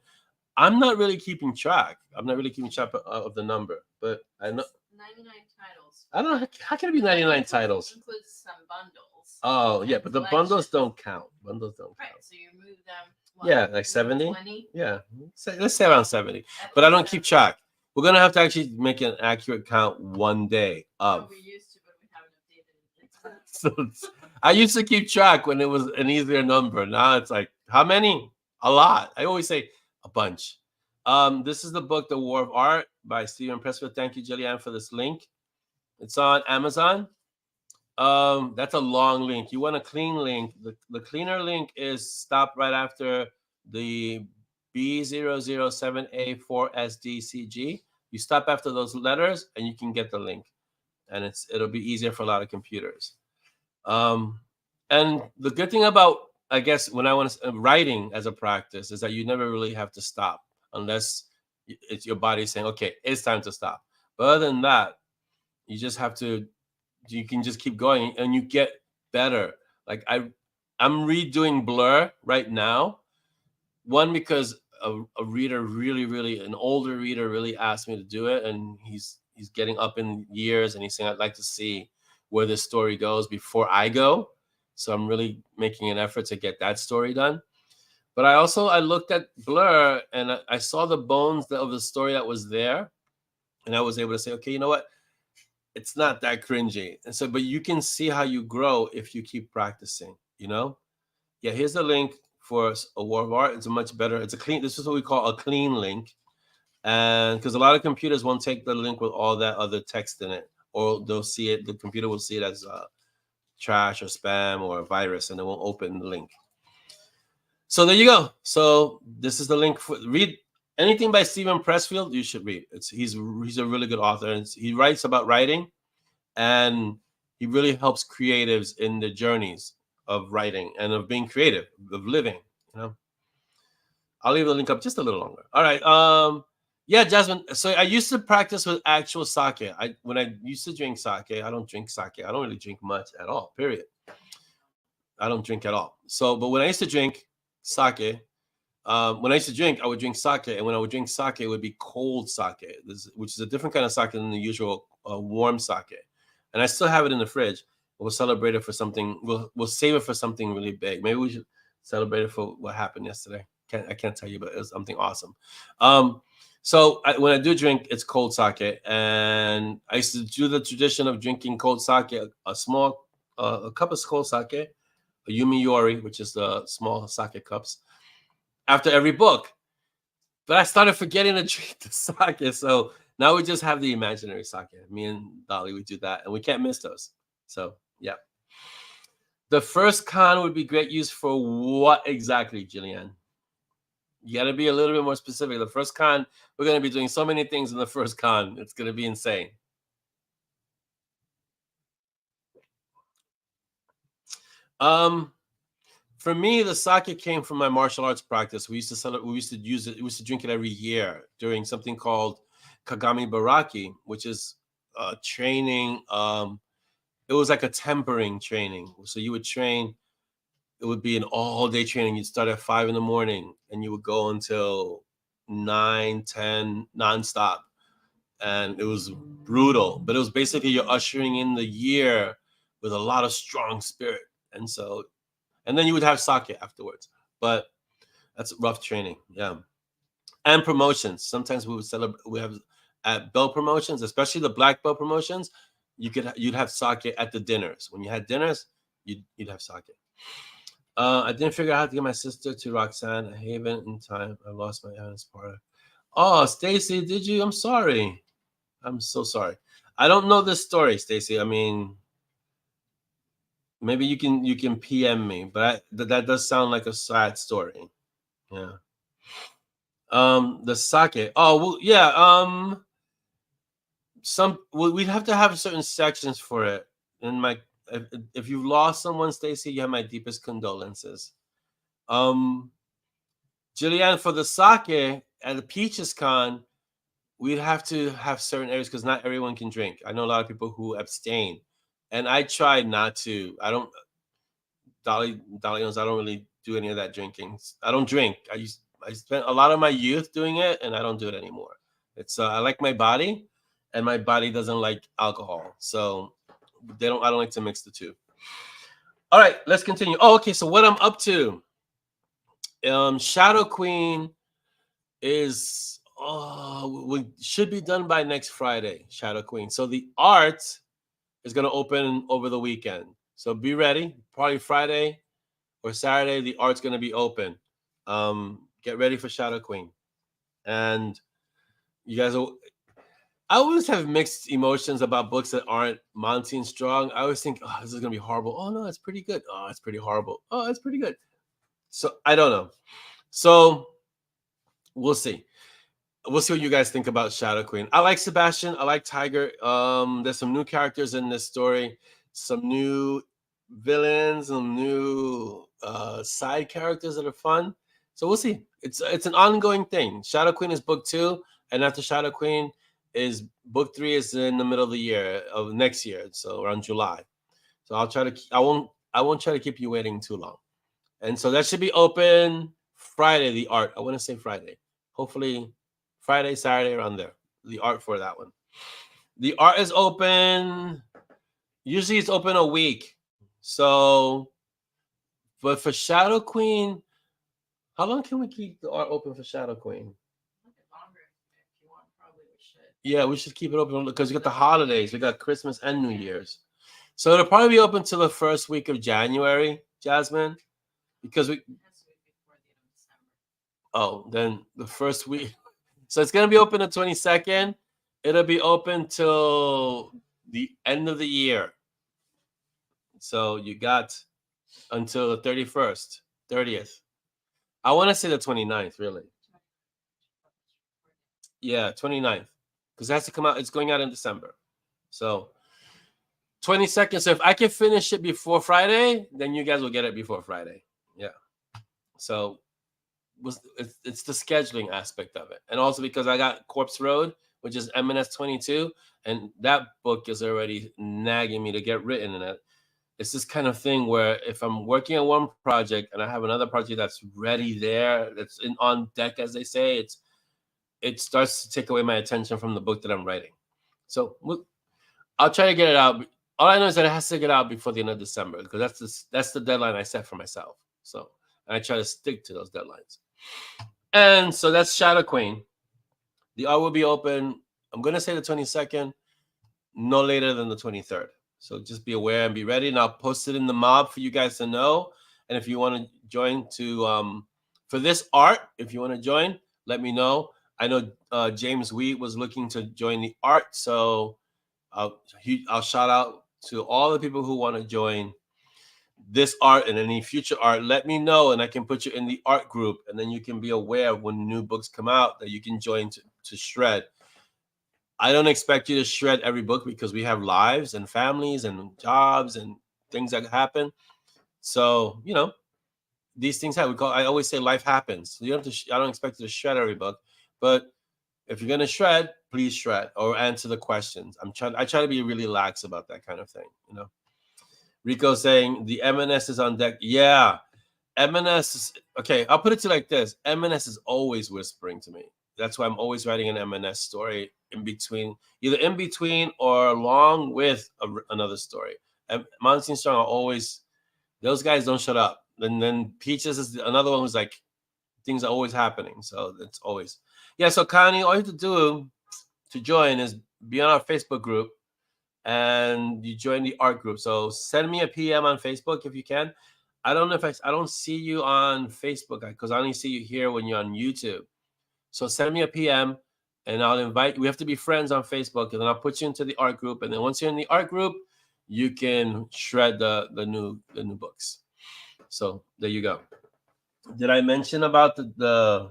I'm not really keeping track. I'm not really keeping track of the number, but I know 99 titles. I don't know. How can it be 99 titles? Includes some bundles. Oh, yeah, but the bundles don't count. Bundles don't count. Right, so you move them. Yeah, like 70? 20? Yeah, let's say around 70. But I don't keep track. We're going to have to actually make an accurate count one day of. We used to, but we haven't updated it. So I used to keep track when it was an easier number. Now it's like, how many? A lot. I always say a bunch. This is the book, The War of Art by Steven Pressfield. Thank you, Jillian, for this link. It's on Amazon. That's a long link. You want a clean link. The cleaner link is stop right after the B007A4SDCG. You stop after those letters and you can get the link. And it'll be easier for a lot of computers. And the good thing about, I guess, when I want to writing as a practice is that you never really have to stop unless it's your body saying, okay, it's time to stop. But other than that, you just have to, you can just keep going and you get better. Like I'm redoing Blur right now. One, because a reader really, an older reader really asked me to do it. And he's getting up in years and he's saying, I'd like to see where this story goes before I go. So I'm really making an effort to get that story done. But I looked at Blur and I saw the bones of the story that was there. And I was able to say, okay, you know what? It's not that cringy. And so, but you can see how you grow if you keep practicing, you know? Yeah, here's the link for A War of Art. It's a much better, it's a clean, this is what we call a clean link. And because a lot of computers won't take the link with all that other text in it, or they'll see it, the computer will see it as trash or spam or a virus, and it won't open the link. So there you go. So this is the link for read anything by Steven Pressfield. You should read. He's a really good author, and he writes about writing, and he really helps creatives in the journeys of writing and of being creative, of living. You know, I'll leave the link up just a little longer. All right. Yeah, Jasmine. So I used to practice with actual sake. When I used to drink sake, I don't drink sake. I don't really drink much at all. Period. I don't drink at all. So, but when I used to drink sake, when I used to drink, I would drink sake, and when I would drink sake, it would be cold sake, which is a different kind of sake than the usual warm sake. And I still have it in the fridge. We'll celebrate it for something. We'll save it for something really big. Maybe we should celebrate it for what happened yesterday. I can't tell you, but it was something awesome. So when I do drink, it's cold sake, and I used to do the tradition of drinking cold sake, a small a cup of cold sake, a Yumi Yori, which is the small sake cups, after every book. But I started forgetting to drink the sake, so now we just have the imaginary sake. Me and Dolly, we do that, and we can't miss those. So yeah. The first con would be great use for what exactly, Jillian? You got to be a little bit more specific. The first con, we're going to be doing so many things in the first con. It's going to be insane. For me, the sake came from my martial arts practice. We used to use it. We used to drink it every year during something called Kagami Baraki, which is training. It was like a tempering training. So you would train. It would be an all-day training. You'd start at 5 in the morning and you would go until 9, 10, nonstop. And it was brutal, but it was basically you're ushering in the year with a lot of strong spirit. And then you would have sake afterwards. But that's rough training, yeah. And promotions. Sometimes we would celebrate. We have at belt promotions, especially the black belt promotions, you'd have sake at the dinners. When you had dinners, you'd have sake. I didn't figure out how to get my sister to Roxanne Haven in time. I lost my aunt's part. Oh, Stacy, did you? I'm sorry. I'm so sorry. I don't know this story, Stacy. I mean, maybe you can PM me, but that does sound like a sad story. Yeah. The sake. Oh, well, yeah. We'd have to have certain sections for it. And if you've lost someone, Stacy, you have my deepest condolences. Julianne, for the sake at the Peaches Con, we'd have to have certain areas because not everyone can drink. I know a lot of people who abstain, and I try not to. I don't. Dolly knows I don't really do any of that drinking. I don't drink. I spent a lot of my youth doing it, and I don't do it anymore. It's I like my body, and my body doesn't like alcohol, so I don't like to mix the two. All right, let's continue. Oh, okay. So what I'm up to? Shadow Queen is we should be done by next Friday. Shadow Queen. So the art is going to open over the weekend. So be ready. Probably Friday or Saturday, the art's going to be open. Get ready for Shadow Queen. And you guys will. I always have mixed emotions about books that aren't Monty and Strong. I always think, oh, this is going to be horrible. Oh, no, it's pretty good. Oh, it's pretty horrible. Oh, it's pretty good. So I don't know. So we'll see. We'll see what you guys think about Shadow Queen. I like Sebastian. I like Tiger. There's some new characters in this story. Some new villains, some new side characters that are fun. So we'll see. It's an ongoing thing. Shadow Queen is book 2, and after Shadow Queen is book 3 is in the middle of the year of next year, so around July. So I won't try to keep you waiting too long. And so that should be open Friday. The art. I want to say Friday. Hopefully Friday, Saturday, around there. The art for that one. The art is open. Usually it's open a week. So, but for Shadow Queen, how long can we keep the art open for Shadow Queen? Longer if you want. Probably we should. Yeah, we should keep it open because we got the holidays. We got Christmas and New Year's. So it'll probably be open till the first week of January, Jasmine, because we. Oh, then the first week. So it's going to be open the 22nd. It'll be open till the end of the year. So you got until the 31st, 30th. I want to say the 29th, really. Yeah, 29th. Because it has to come out. It's going out in December. So 22nd. So if I can finish it before Friday, then you guys will get it before Friday. Yeah. So it's the scheduling aspect of it. And also because I got Corpse Road, which is M&S 22, and that book is already nagging me to get written in it. It's this kind of thing where if I'm working on one project and I have another project that's ready there, that's on deck, as they say, it starts to take away my attention from the book that I'm writing. So I'll try to get it out. All I know is that it has to get out before the end of December because that's the deadline I set for myself. So I try to stick to those deadlines. And so that's Shadow Queen. The art will be open, I'm going to say the 22nd, no later than the 23rd. So just be aware and be ready. And I'll post it in the mob for you guys to know. And if you want to join for this art, if you want to join, let me know. I know James Wheat was looking to join the art. So I'll shout out to all the people who want to join this art and any future art. Let me know and I can put you in the art group. And then you can be aware when new books come out that you can join to shred. I don't expect you to shred every book because we have lives and families and jobs and things that happen. So, these things happen. I always say life happens. So you don't have to. I don't expect you to shred every book, but if you're gonna shred, please shred or answer the questions. I try to be really lax about that kind of thing. Rico saying the M&S is on deck. Yeah, M&S is okay. I'll put it to you like this: M&S is always whispering to me. That's why I'm always writing an M&S story either in between or along with another story. And Monty and Strong are always, those guys don't shut up. And then Peaches is another one who's like, things are always happening. So it's always, yeah. So Connie, all you have to do to join is be on our Facebook group and you join the art group. So send me a PM on Facebook if you can. I don't know if I don't see you on Facebook because I only see you here when you're on YouTube. So send me a PM and I'll invite. We have to be friends on Facebook, and then I'll put you into the art group. And then once you're in the art group, you can shred the new books. So there you go. Did I mention about the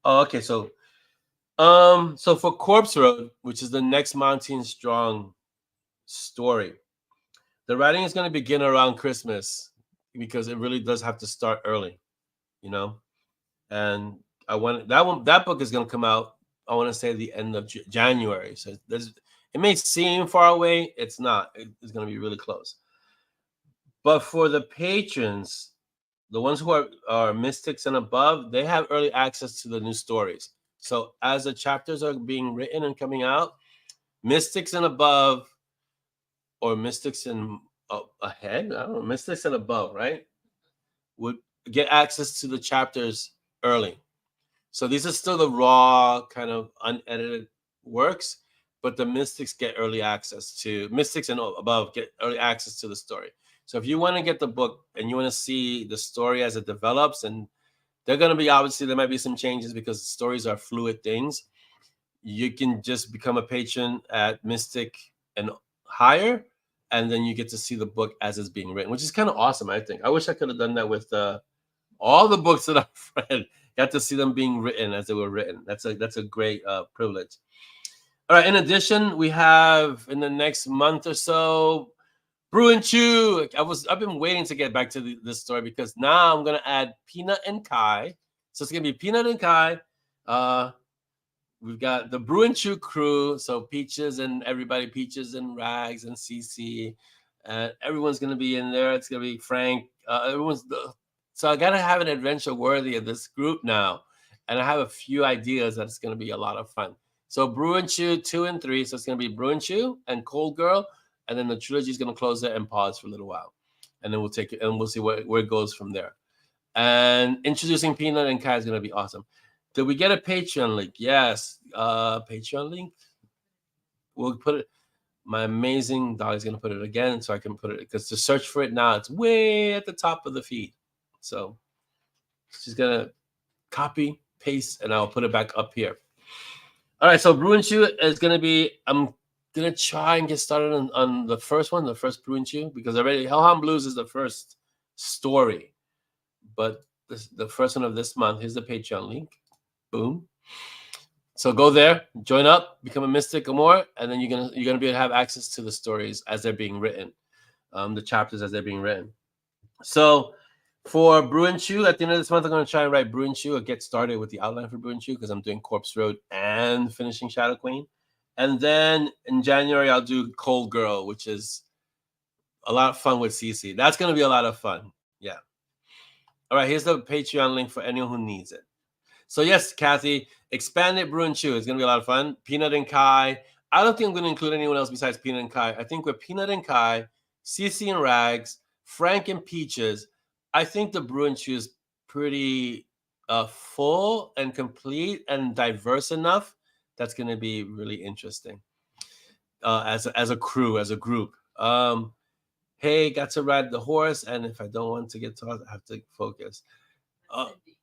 oh, okay. So for Corpse Road, which is the next Mountain Strong story, the writing is going to begin around Christmas because it really does have to start early, you know. And I want that book is going to come out, I want to say, the end of January. So it may seem far away. It's not. It's going to be really close. But for the patrons, the ones who are mystics and above, they have early access to the new stories. So as the chapters are being written and coming out, mystics and above, or mystics and ahead, I don't know, mystics and above, right, would get access to the chapters early. So these are still the raw kind of unedited works, but the mystics get early access to, mystics and above get early access to the story. So if you want to get the book and you want to see the story as it develops, and they're going to be, obviously there might be some changes because stories are fluid things, you can just become a patron at Mystic and higher, and then you get to see the book as it's being written, which is kind of awesome, I think. I wish I could have done that with all the books that I've read. Got to see them being written as they were written. That's a great privilege. All right. In addition, we have in the next month or so, Brew and Chew. I've been waiting to get back to this story because now I'm gonna add Peanut and Kai. So it's gonna be Peanut and Kai. We've got the Brew and Chew crew. So Peaches and everybody, Peaches and Rags and CC, and everyone's gonna be in there. It's gonna be Frank. So I gotta have an adventure worthy of this group now, and I have a few ideas that it's gonna be a lot of fun. So Brew and Chew 2 and 3. So it's gonna be Brew and Chew and Cold Girl, and then the trilogy is gonna close it and pause for a little while, and then we'll take it and we'll see where it goes from there. And introducing Peanut and Kai is gonna be awesome. Did we get a Patreon link? Yes, Patreon link. We'll put it. My amazing Dolly's gonna put it again, so I can put it, because to search for it now, it's way at the top of the feed. So she's gonna copy, paste, and I'll put it back up here. All right, so Brew and Chew is gonna be, I'm gonna try and get started on the first one, the first Brew and Chew, because already Hellhound Blues is the first story. But the first one of this month, here's the Patreon link. Boom. So go there, join up, become a mystic or more, and then you're gonna be able to have access to the stories as they're being written, the chapters as they're being written. So for Brew and Chew, at the end of this month, I'm going to try and write Brew and Chew or get started with the outline for Brew and Chew, because I'm doing Corpse Road and finishing Shadow Queen. And then in January, I'll do Cold Girl, which is a lot of fun with CC. That's going to be a lot of fun. Yeah. All right, here's the Patreon link for anyone who needs it. So yes, Kathy, expanded Brew and Chew is going to be a lot of fun. Peanut and Kai. I don't think I'm going to include anyone else besides Peanut and Kai. I think with Peanut and Kai, CC and Rags, Frank and Peaches, I think the Brew and Chew is pretty full and complete and diverse enough. That's going to be really interesting as a crew, as a group. Hey, got to ride the horse, and if I don't want to get tossed, I have to focus.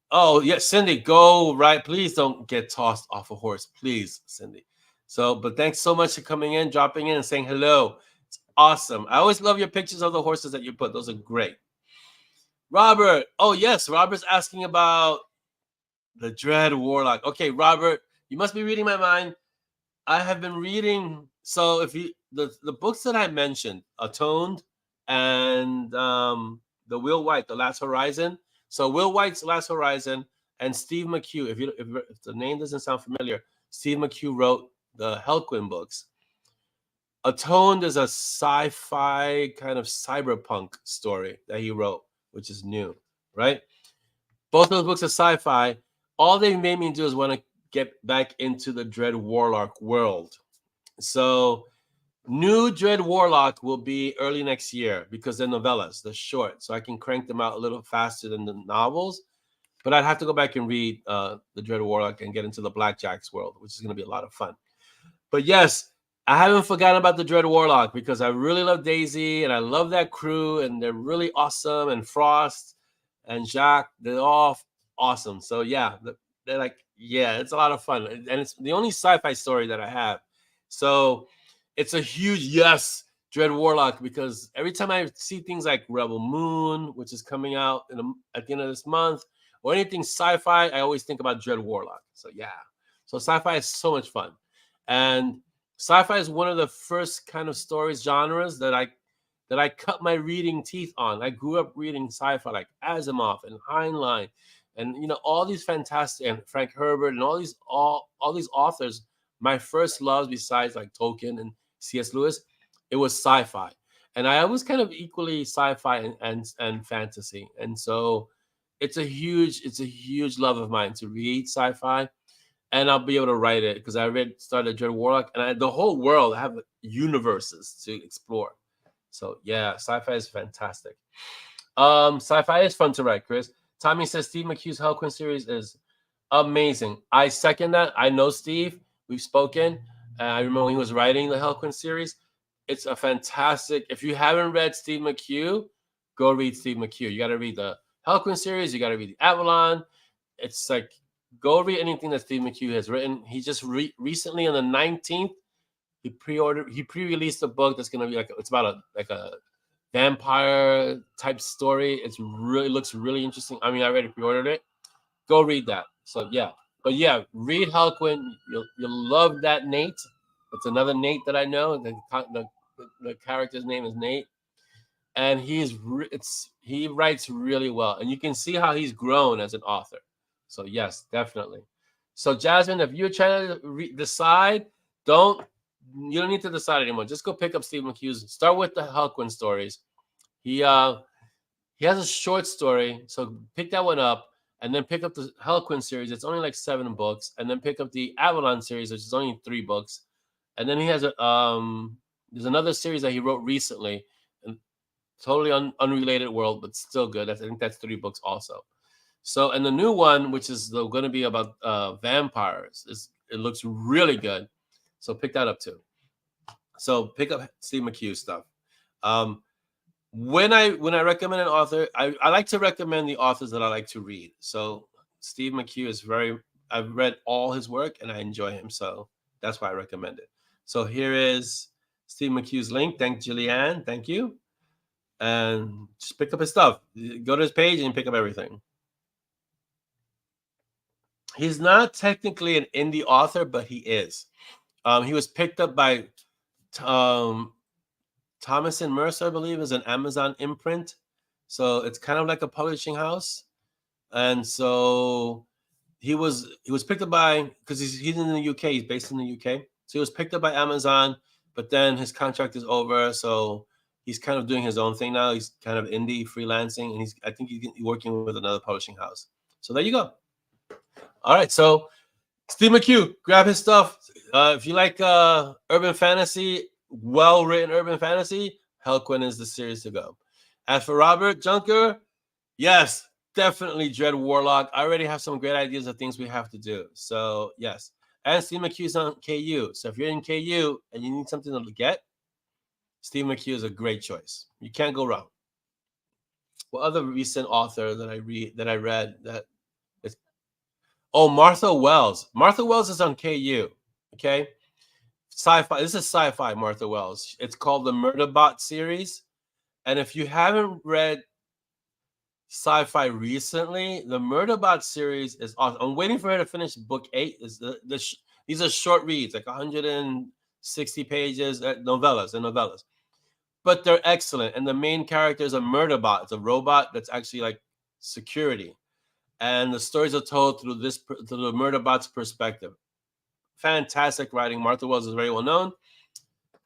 Oh, yes, Cindy, go right. Please don't get tossed off a horse. Please, Cindy. So, but thanks so much for coming in, dropping in, and saying hello. It's awesome. I always love your pictures of the horses that you put. Those are great. Robert. Oh, yes. Robert's asking about the Dread Warlock. Okay, Robert, you must be reading my mind. I have been reading. So if you, the books that I mentioned, Atoned and the Will White, The Last Horizon. So Will White's Last Horizon and Steve McHugh. If the name doesn't sound familiar, Steve McHugh wrote the Hellquinn books. Atoned is a sci-fi kind of cyberpunk story that he wrote, which is new, right? Both those books are sci-fi. All they made me do is want to get back into the Dread Warlock world. So new Dread Warlock will be early next year because they're novellas, they're short, so I can crank them out a little faster than the novels. But I'd have to go back and read the Dread Warlock and get into the Blackjack's world, which is going to be a lot of fun. But yes, I haven't forgotten about the Dread Warlock because I really love Daisy and I love that crew and they're really awesome. And Frost and Jacques, they're all awesome. So yeah, they're like, yeah, it's a lot of fun. And it's the only sci-fi story that I have. So it's a huge yes, Dread Warlock, because every time I see things like Rebel Moon, which is coming out at the end of this month, or anything sci-fi, I always think about Dread Warlock. So yeah. So sci-fi is so much fun. And sci-fi is one of the first kind of stories genres that I cut my reading teeth on. I grew up reading sci-fi like Asimov and Heinlein, and all these fantastic, and Frank Herbert and all these authors. My first loves, besides like Tolkien and C.S. Lewis, it was sci-fi, and I was kind of equally sci-fi and fantasy, and so it's a huge love of mine to read sci-fi. And I'll be able to write it because I started Dread Warlock, and the whole world, I have universes to explore. So yeah, sci-fi is fantastic. Sci-fi is fun to write, Chris. Tommy says Steve McHugh's Harlequin series is amazing. I second that. I know Steve. We've spoken. I remember when he was writing the Harlequin series. It's a fantastic. If you haven't read Steve McHugh, go read Steve McHugh. You got to read the Harlequin series. You got to read the Avalon. It's like, go read anything that Steve McHugh has written. He just recently on the 19th, he pre-released a book that's gonna be it's about a vampire type story. It looks really interesting. I mean, I already pre-ordered it. Go read that. So yeah, but yeah, read Harlequin. You'll love that Nate. It's another Nate that I know. The character's name is Nate, and he writes really well, and you can see how he's grown as an author. So yes, definitely. So Jasmine, if you're trying to decide, you don't need to decide anymore. Just go pick up Steve McHugh's. Start with the Harlequin stories. He has a short story, so pick that one up, and then pick up the Harlequin series. It's only like 7 books, and then pick up the Avalon series, which is only 3 books, and then he has there's another series that he wrote recently, and totally unrelated world, but still good. I think that's 3 books also. So, and the new one, which is going to be about vampires, it looks really good. So pick that up too. So pick up Steve McHugh stuff. When I recommend an author, I like to recommend the authors that I like to read. So Steve McHugh is I've read all his work and I enjoy him. So that's why I recommend it. So here is Steve McHugh's link. Thank Julianne. Thank you. And just pick up his stuff. Go to his page and pick up everything. He's not technically an indie author, but he is. He was picked up by Thomas and Mercer, I believe, is an Amazon imprint. So it's kind of like a publishing house. And so he was picked up by, because he's in the UK, he's based in the UK. So he was picked up by Amazon, but then his contract is over. So he's kind of doing his own thing now. He's kind of indie freelancing, and I think he's working with another publishing house. So there you go. All right, so Steve McHugh, grab his stuff. If you like urban fantasy, well-written urban fantasy, Harlequin is the series to go. As for Robert Junker, yes, definitely Dread Warlock. I already have some great ideas of things we have to do. So yes, and Steve McHugh's on KU. So if you're in KU and you need something to get, Steve McHugh is a great choice. You can't go wrong. What other recent author that I read that is Martha Wells. Martha Wells is on KU. Okay. Sci-fi. This is sci-fi Martha Wells. It's called the Murderbot series. And if you haven't read sci-fi recently, the Murderbot series is awesome. I'm waiting for her to finish book 8. These are short reads, like 160 pages, novellas. But they're excellent. And the main character is a Murderbot. It's a robot that's actually like security. And the stories are told through the Murderbot's perspective. Fantastic writing. Martha Wells is very well known.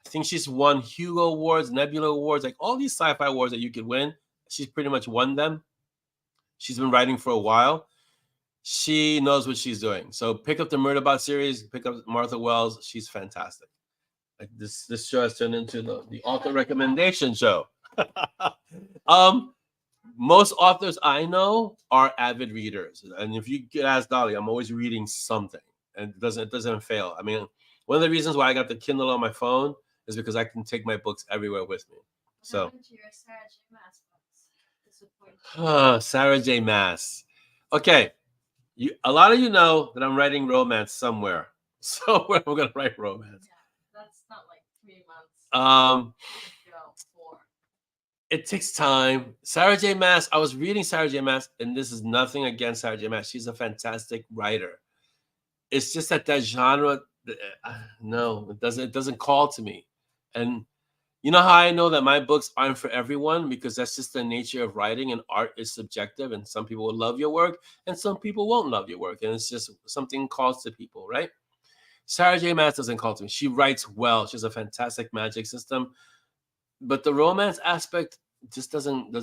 I think she's won Hugo Awards, Nebula Awards, like all these sci-fi awards that you could win. She's pretty much won them. She's been writing for a while. She knows what she's doing. So pick up the Murderbot series. Pick up Martha Wells. She's fantastic. Like this show has turned into the author recommendation show. Most authors I know are avid readers, and if you could ask Dolly, I'm always reading something, and it doesn't fail. I mean, One of the reasons why I got the Kindle on my phone is because I can take my books everywhere with me. So, What happened to your Sarah J. Maas books? Disappointing. Sarah J. Maas. Okay, a lot of you know that I'm writing romance somewhere. Somewhere I'm gonna write romance. Yeah, that's not like 3 months. Um, 4. it takes time. Sarah J. Maas. I was reading Sarah J. Maas, and this is nothing against Sarah J. Maas. She's a fantastic writer. It's just that genre, no, it doesn't call to me. And you know how I know that my books aren't for everyone? Because that's just the nature of writing, and art is subjective, and some people will love your work and some people won't love your work, and it's just something calls to people, right? Sarah J. Maas doesn't call to me. She writes well. She has a fantastic magic system, but the romance aspect just doesn't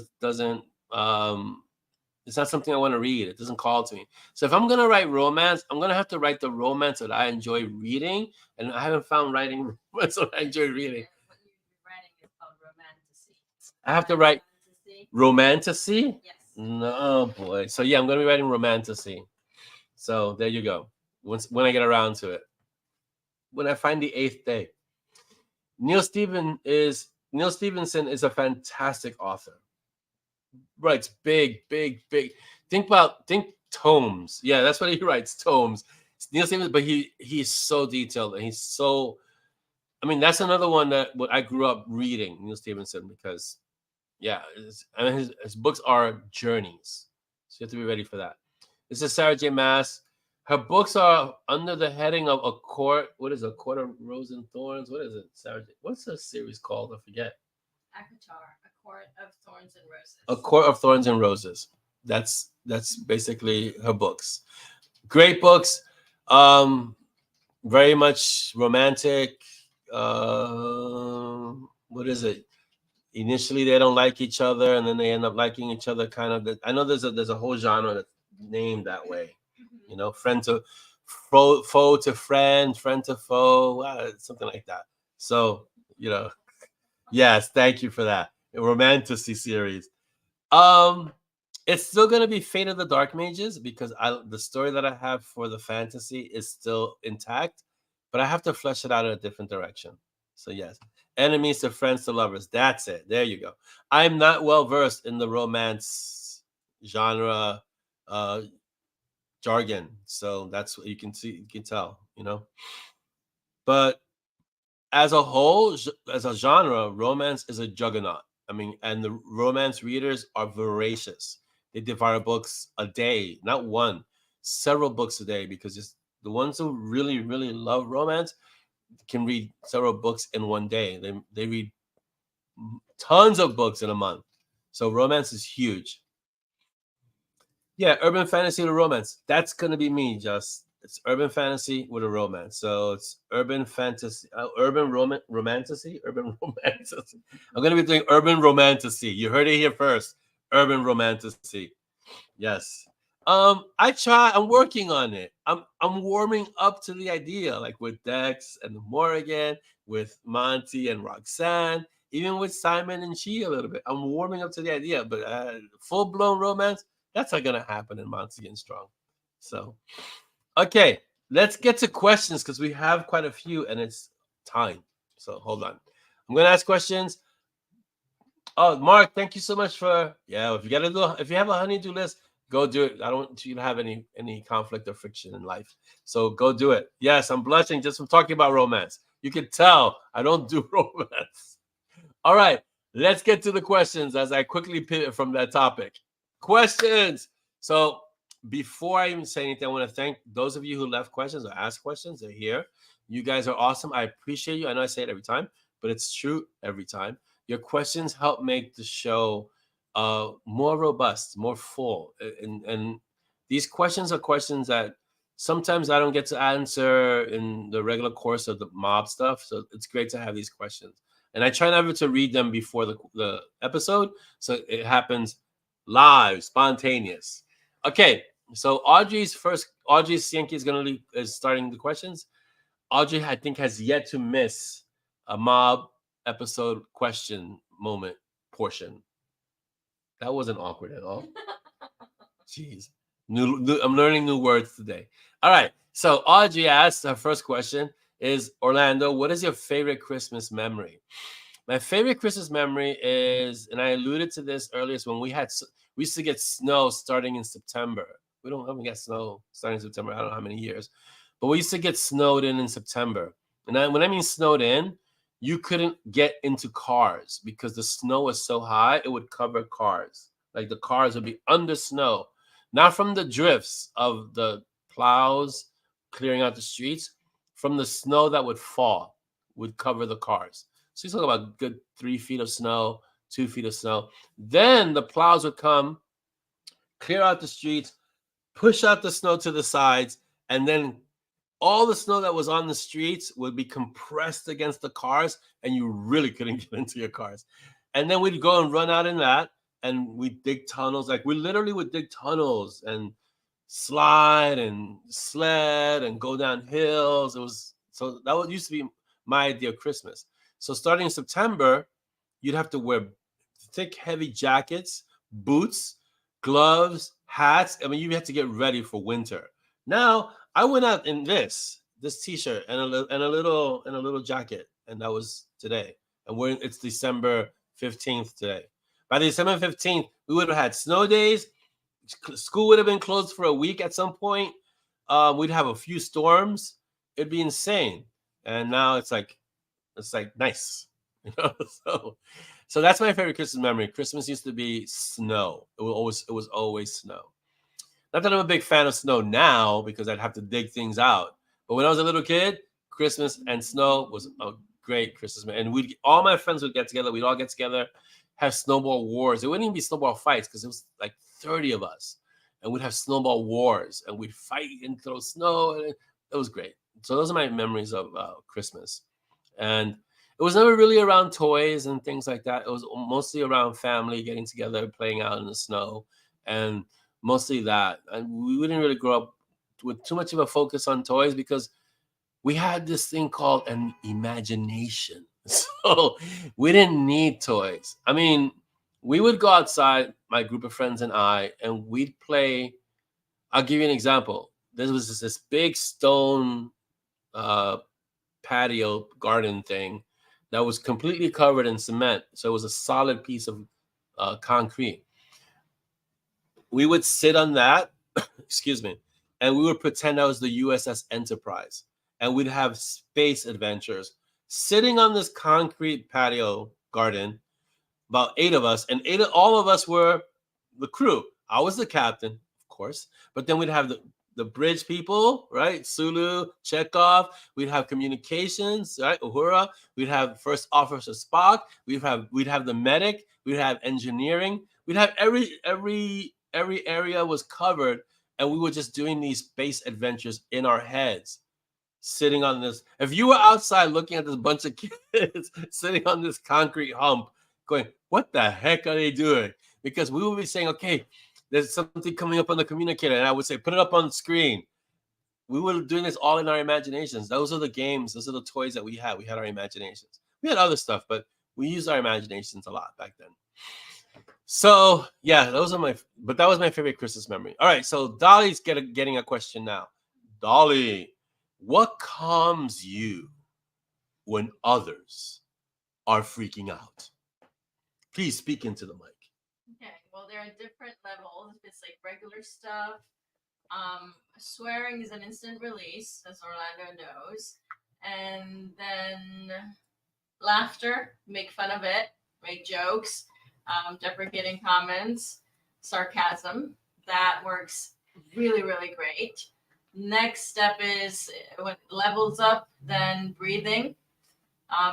it's not something I want to read. It doesn't call to me. So if I'm gonna write romance, I'm gonna have to write the romance that I enjoy reading, and I haven't found writing romance that I enjoy reading. What you're writing is called romantasy. I have to write romantasy. Yes. No boy. So yeah, I'm gonna be writing romantasy. So there you go. When I get around to it, when I find the 8th day. Neil Stephenson is a fantastic author. Writes big. Think tomes. Yeah, that's what he writes, tomes. Neil Stephenson, but he's so detailed, and he's so. I mean, that's another one that I grew up reading, Neil Stephenson, because yeah, his books are journeys, so you have to be ready for that. This is Sarah J. Maas. Her books are under the heading of A Court. What is A Court of Rose and Thorns? What is it, Sarah J.? What's the series called? I forget. ACOTAR, A Court of Thorns and Roses. A Court of Thorns and Roses. That's basically her books. Great books. Very much romantic. What is it? Initially, they don't like each other, and then they end up liking each other. Kind of. I know there's a whole genre that's named that way. You know, friend to foe to friend to foe, something like that. So, you know, yes, thank you for that. A romantasy series. It's still gonna be Fate of the Dark Mages, because the story that I have for the fantasy is still intact, but I have to flesh it out in a different direction. So yes, enemies to friends to lovers. That's it. There you go. I'm not well versed in the romance genre jargon, so that's what you can see. You can tell, you know. But as a whole, as a genre, romance is a juggernaut. I mean, and the romance readers are voracious. They devour books a day, not one, several books a day, because it's the ones who really, really love romance can read several books in one day. They read tons of books in a month. So romance is huge. Yeah, urban fantasy with a romance. That's gonna be me, just it's urban fantasy with a romance. So it's urban fantasy, urban romantasy, urban romantasy. I'm gonna be doing urban romantasy. You heard it here first. Urban romantasy. Yes. I'm working on it. I'm warming up to the idea, like with Dex and Morrigan, with Monty and Roxanne, even with Simon and Chi a little bit. I'm warming up to the idea, but full blown romance, that's not gonna happen in Monty and Strong. So, okay, let's get to questions because we have quite a few and it's time. So hold on. I'm gonna ask questions. Oh, Mark, thank you so much for if you have a honeydew list, go do it. I don't want you to have any conflict or friction in life. So go do it. Yes, I'm blushing just from talking about romance. You can tell I don't do romance. All right, let's get to the questions as I quickly pivot from that topic. Questions. So before I even say anything, I want to thank those of you who left questions or asked questions. They're here. You guys are awesome. I appreciate you. I know I say it every time, but it's true every time. Your questions help make the show more robust, more full. And these questions are questions that sometimes I don't get to answer in the regular course of the mob stuff. So it's great to have these questions. And I try never to read them before the episode. So it happens live, spontaneous. Okay. So Audrey Sienke is starting the questions. Audrey, I think, has yet to miss a mob episode question moment portion. That wasn't awkward at all. Jeez. I'm learning new words today. All right. So Audrey asked her first question. is, Orlando, what is your favorite Christmas memory? My favorite Christmas memory is, and I alluded to this earlier, is when we used to get snow starting in September. We don't ever get snow starting in September. I don't know how many years, but we used to get snowed in September. And when I mean snowed in, you couldn't get into cars because the snow was so high, it would cover cars. Like the cars would be under snow, not from the drifts of the plows clearing out the streets, from the snow that would fall, would cover the cars. So you talk about good 3 feet of snow, 2 feet of snow. Then the plows would come, clear out the streets, push out the snow to the sides, and then all the snow that was on the streets would be compressed against the cars, and you really couldn't get into your cars. And then we'd go and run out in that, and we'd dig tunnels. Like we literally would dig tunnels and slide and sled and go down hills. That used to be my idea of Christmas. So starting in September, you'd have to wear thick, heavy jackets, boots, gloves, hats. I mean, you had to get ready for winter. Now, I went out in this T-shirt and a little jacket, and that was today. And it's December 15th today. By December 15th, we would have had snow days. School would have been closed for a week at some point. We'd have a few storms. It'd be insane. And now it's like nice, you know. So that's my favorite Christmas memory. Christmas used to be snow. It was always snow. Not that I'm a big fan of snow now because I'd have to dig things out. But when I was a little kid, Christmas and snow was a great Christmas. And all my friends would get together. We'd all get together, have snowball wars. It wouldn't even be snowball fights because it was like 30 of us. And we'd have snowball wars and we'd fight and throw snow. And it was great. So those are my memories of Christmas. And it was never really around toys and things like that. It was mostly around family getting together, playing out in the snow, and mostly that. And we didn't really grow up with too much of a focus on toys because we had this thing called an imagination. So we didn't need toys. I mean, we would go outside, my group of friends and I, and we'd play. I'll give you an example. There was this big stone patio garden thing that was completely covered in cement. So it was a solid piece of concrete. We would sit on that, excuse me, and we would pretend that was the USS Enterprise. And we'd have space adventures sitting on this concrete patio garden, about 8 of us, and all of us were the crew. I was the captain, of course, but then we'd have the bridge people, right? Sulu, Chekhov. We'd have communications, right? Uhura. We'd have First Officer Spock. We'd have the medic. We'd have engineering. We'd have every area was covered, and we were just doing these space adventures in our heads, sitting on this. If you were outside looking at this bunch of kids sitting on this concrete hump, going, "What the heck are they doing?" Because we would be saying, "Okay, there's something coming up on the communicator," and I would say, "Put it up on the screen." We were doing this all in our imaginations. Those are the games. Those are the toys that we had. We had our imaginations. We had other stuff, but we used our imaginations a lot back then. So yeah, that was my favorite Christmas memory. All right, so Dolly's getting a question now. Dolly, what calms you when others are freaking out? Please speak into the mic. Okay, well, there are different levels. It's like regular stuff. Swearing is an instant release, as Orlando knows. And then laughter, make fun of it, make jokes, deprecating comments, sarcasm. That works really, really great. Next step is when it levels up, then breathing.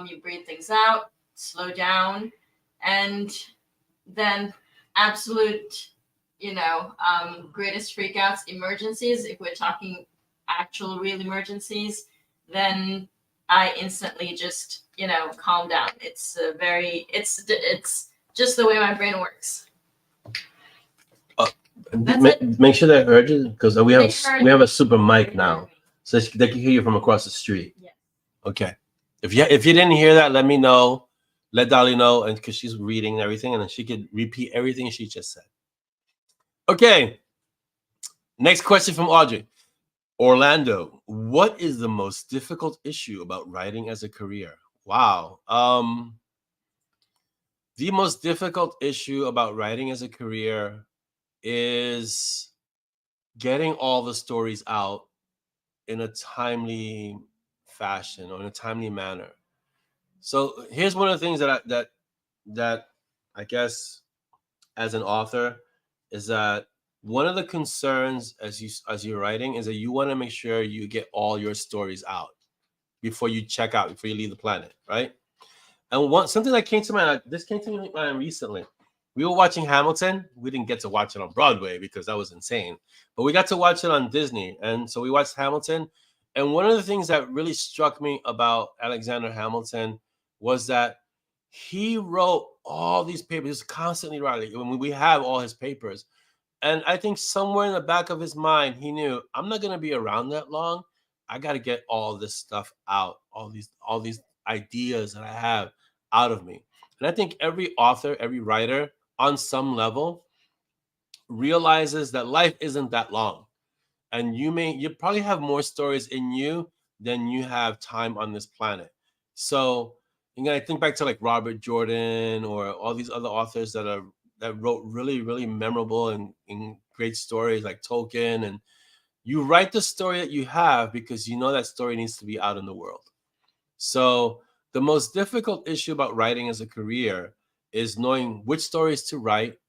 You breathe things out, slow down, and then absolute, greatest freakouts, emergencies. If we're talking actual real emergencies, then I instantly just, calm down. It's just the way my brain works. Make sure they heard you, because we have a super mic now, so they can hear you from across the street. Yeah. Okay. If you didn't hear that, let me know. Let Dolly know, and because she's reading everything, and then she could repeat everything she just said. Okay. Next question from Audrey. Orlando, What is the most difficult issue about writing as a career? Wow. The most difficult issue about writing as a career is getting all the stories out in a timely fashion or in a timely manner. So here's one of the things that I guess as an author is that one of the concerns as you're writing is that you want to make sure you get all your stories out before you check out, before you leave the planet, right? And something that came to mind, this came to mind recently. We were watching Hamilton. We didn't get to watch it on Broadway because that was insane, but we got to watch it on Disney. And so we watched Hamilton. And one of the things that really struck me about Alexander Hamilton was that he wrote all these papers, just constantly writing. I mean, we have all his papers. And I think somewhere in the back of his mind, he knew, I'm not going to be around that long. I got to get all this stuff out, all these ideas that I have out of me. And I think every author, every writer on some level realizes that life isn't that long. And you probably have more stories in you than you have time on this planet. So, I think back to like Robert Jordan or all these other authors that wrote really, really memorable and great stories like Tolkien. And you write the story that you have because you know that story needs to be out in the world. So the most difficult issue about writing as a career is knowing which stories to write,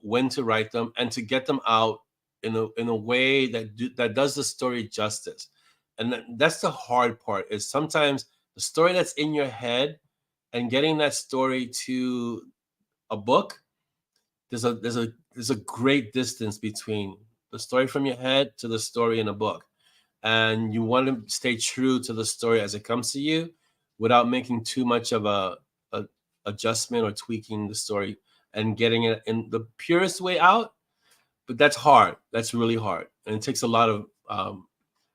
when to write them, and to get them out in a way that does the story justice. And that's the hard part, is sometimes the story that's in your head and getting that story to a book, there's a great distance between the story from your head to the story in a book. And you want to stay true to the story as it comes to you without making too much of a adjustment or tweaking the story and getting it in the purest way out. But that's hard. That's really hard. And it takes a lot of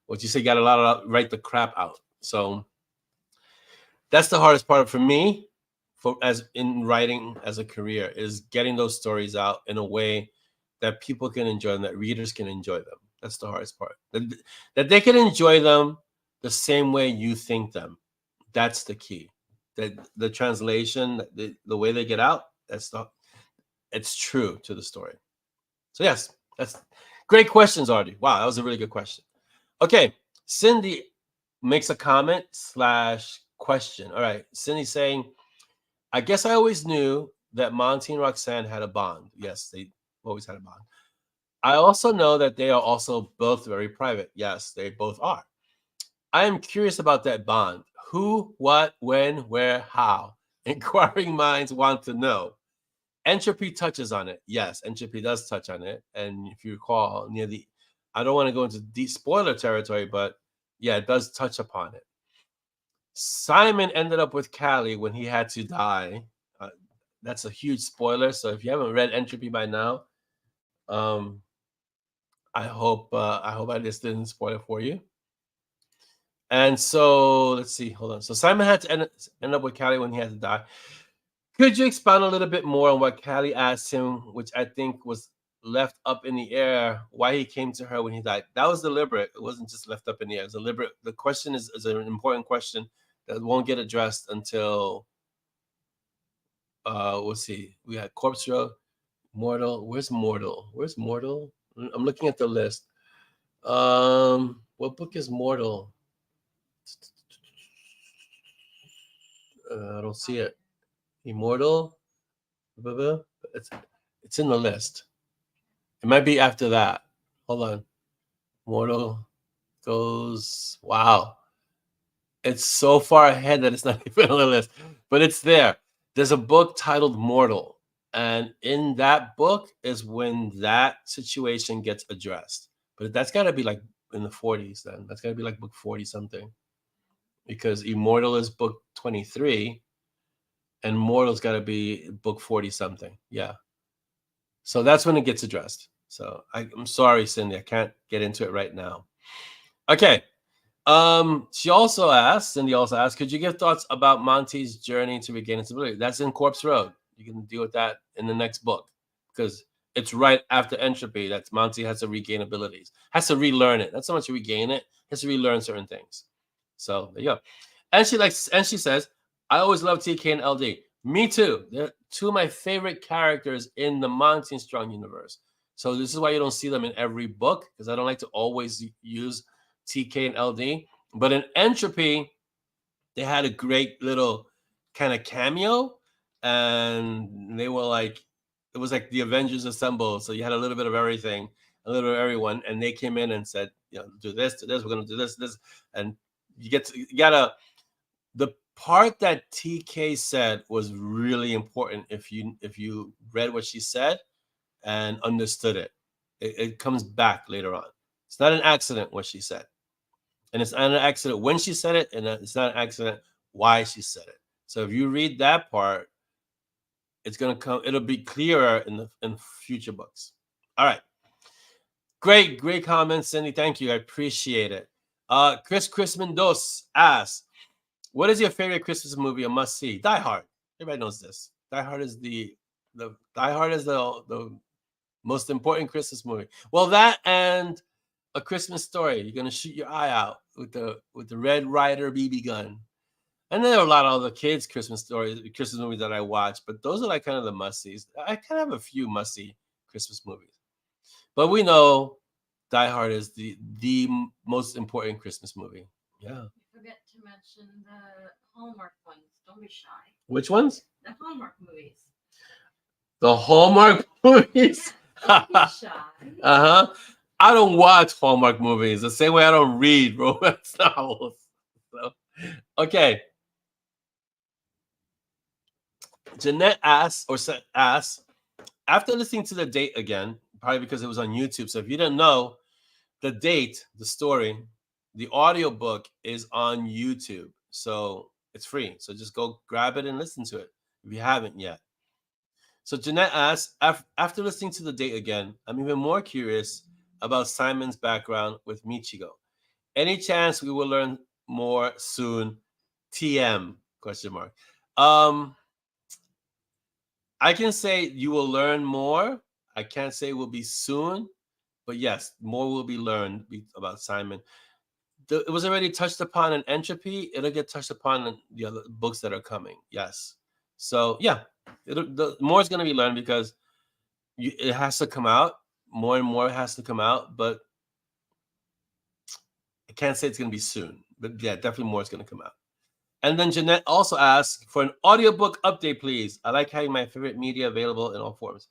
what you say, got a lot of write the crap out. So that's the hardest part for me, as in writing as a career, is getting those stories out in a way that people can enjoy them, that readers can enjoy them. That's the hardest part. That they can enjoy them the same way you think them. That's the key. That the translation, the way they get out, it's true to the story. So yes, that's great questions, Artie. Wow, that was a really good question. Okay, Cindy makes a comment / question. All right, Cindy's saying, I guess I always knew that Monty and Roxanne had a bond. Yes, they always had a bond. I also know that they are also both very private. Yes, they both are. I am curious about that bond. Who, what, when, where, how? Inquiring minds want to know. Entropy touches on it. Yes, Entropy does touch on it. And if you recall, I don't want to go into deep spoiler territory, but yeah, it does touch upon it. Simon ended up with Callie when he had to die. That's a huge spoiler. So if you haven't read Entropy by now, I hope I just didn't spoil it for you. And so let's see. Hold on. So Simon had to end up with Callie when he had to die. Could you expound a little bit more on what Callie asked him, which I think was left up in the air, why he came to her when he died? That was deliberate. It wasn't just left up in the air. It was deliberate. The question is an important question that won't get addressed until we'll see. We had Corpse Road, Mortal. Where's Mortal? Where's Mortal? I'm looking at the list. What book is Mortal? I don't see it. Immortal. It's in the list. It might be after that. Hold on. Mortal goes. Wow. It's so far ahead that it's not even on the list, but it's there. There's a book titled Mortal, and in that book is when that situation gets addressed. But that's got to be like in the 40s then. That's got to be like book 40 something, because Immortal is book 23 and Mortal's got to be book 40 something. Yeah. So that's when it gets addressed. So I'm sorry, Cindy, I can't get into it right now. Okay. Cindy also asked, could you give thoughts about Monty's journey to regain stability? That's in Corpse Road. You can deal with that in the next book, because it's right after entropy that Monty has to regain abilities, has to relearn it. Not so much regain it, has to relearn certain things. So there you go. And she says, I always love TK and LD. Me too. They're two of my favorite characters in the Monty and Strong universe. So this is why you don't see them in every book, because I don't like to always use TK and LD. But in Entropy, they had a great little kind of cameo, and they were like, it was like the Avengers assemble. So you had a little bit of everything, a little bit of everyone, and they came in and said, do this, we're gonna do this, and you gotta. The part that TK said was really important. If you read what she said and understood it, it comes back later on. It's not an accident what she said. And it's not an accident when she said it, and it's not an accident why she said it. So if you read that part, it'll be clearer in future books. All right. Great comments, Cindy. Thank you. I appreciate it. Chris Mendoza asks, what is your favorite Christmas movie a must see? Die Hard. Everybody knows this. Die Hard is the most important Christmas movie. Well, that and A Christmas Story. You're gonna shoot your eye out with the Red Ryder BB gun. And there are a lot of other kids' Christmas movies that I watch, but those are like kind of the must-sees. I kind of have a few must-see Christmas movies. But we know Die Hard is the most important Christmas movie. Yeah. You forget to mention the Hallmark ones. Don't be shy. Which ones? The Hallmark movies. The Hallmark movies? Yeah, don't be shy. Uh-huh. I don't watch Hallmark movies the same way I don't read romance novels. So, okay. Jeanette asks, after listening to the date again, probably because it was on YouTube. So if you didn't know, the date, the story, the audiobook is on YouTube. So it's free. So just go grab it and listen to it if you haven't yet. So Jeanette asks, after listening to the date again, I'm even more curious about Simon's background with Michigo. Any chance we will learn more soon? TM ? I can say you will learn more. I can't say it will be soon, but yes, more will be learned about Simon. It was already touched upon in Entropy. It'll get touched upon in the other books that are coming. Yes. So yeah, more is going to be learned because it has to come out. More and more has to come out, but I can't say it's going to be soon. But yeah, definitely more is going to come out. And then Jeanette also asks for an audiobook update, please. I like having my favorite media available in all forms.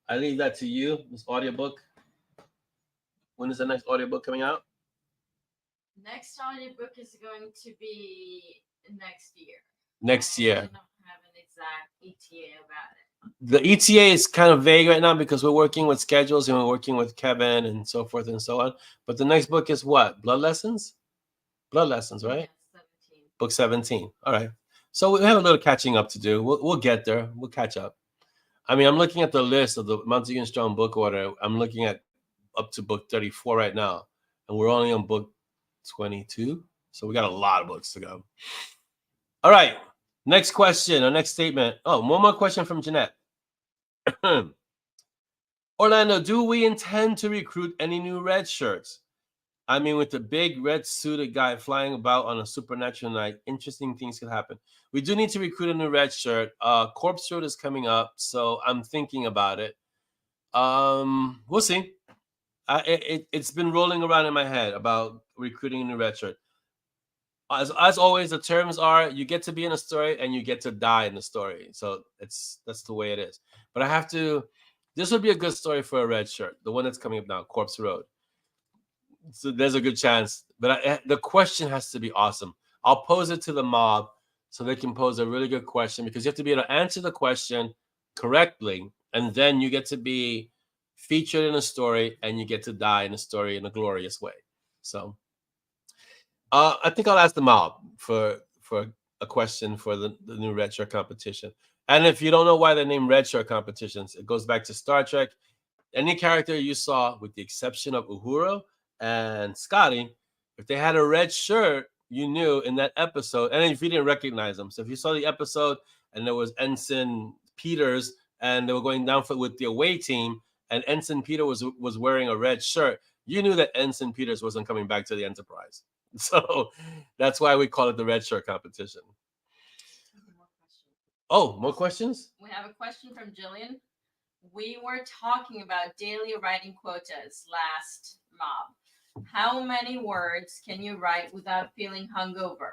I leave that to you, this audiobook. When is the next audiobook coming out? Next audiobook is going to be next year. Next year. I don't have an exact ETA about it. The ETA is kind of vague right now because we're working with schedules and we're working with Kevin and so forth and so on. But the next book is what? Blood Lessons? Blood Lessons, right? Yes, 17. Book 17. All right. So we have a little catching up to do. We'll get there. We'll catch up. I mean, I'm looking at the list of the Montague and Strong book order. I'm looking at up to book 34 right now. And we're only on book 22. So we got a lot of books to go. All right. Next question or next statement. Oh, one more question from Jeanette. Orlando, do we intend to recruit any new red shirts? I mean, with the big red suited guy flying about on a supernatural night, interesting things could happen. We do need to recruit a new red shirt. Corpse Road is coming up, so I'm thinking about it. We'll see. It's been rolling around in my head about recruiting a new red shirt. As always, the terms are you get to be in a story and you get to die in the story. So that's the way it is. But I have to. This would be a good story for a red shirt, the one that's coming up now, Corpse Road. So there's a good chance, but the question has to be awesome. I'll pose it to the mob so they can pose a really good question because you have to be able to answer the question correctly, and then you get to be featured in a story and you get to die in a story in a glorious way. So I think I'll ask the mob for a question for the new red shirt competition. And if you don't know why they name red shirt competitions, it goes back to Star Trek. Any character you saw, with the exception of Uhura and Scotty, if they had a red shirt, you knew in that episode, and if you didn't recognize them. So if you saw the episode and there was Ensign Peters and they were going down with the away team and Ensign Peter was wearing a red shirt, you knew that Ensign Peters wasn't coming back to the Enterprise. So that's why we call it the red shirt competition. Oh, more questions? We have a question from Jillian. We were talking about daily writing quotas last mob. How many words can you write without feeling hungover?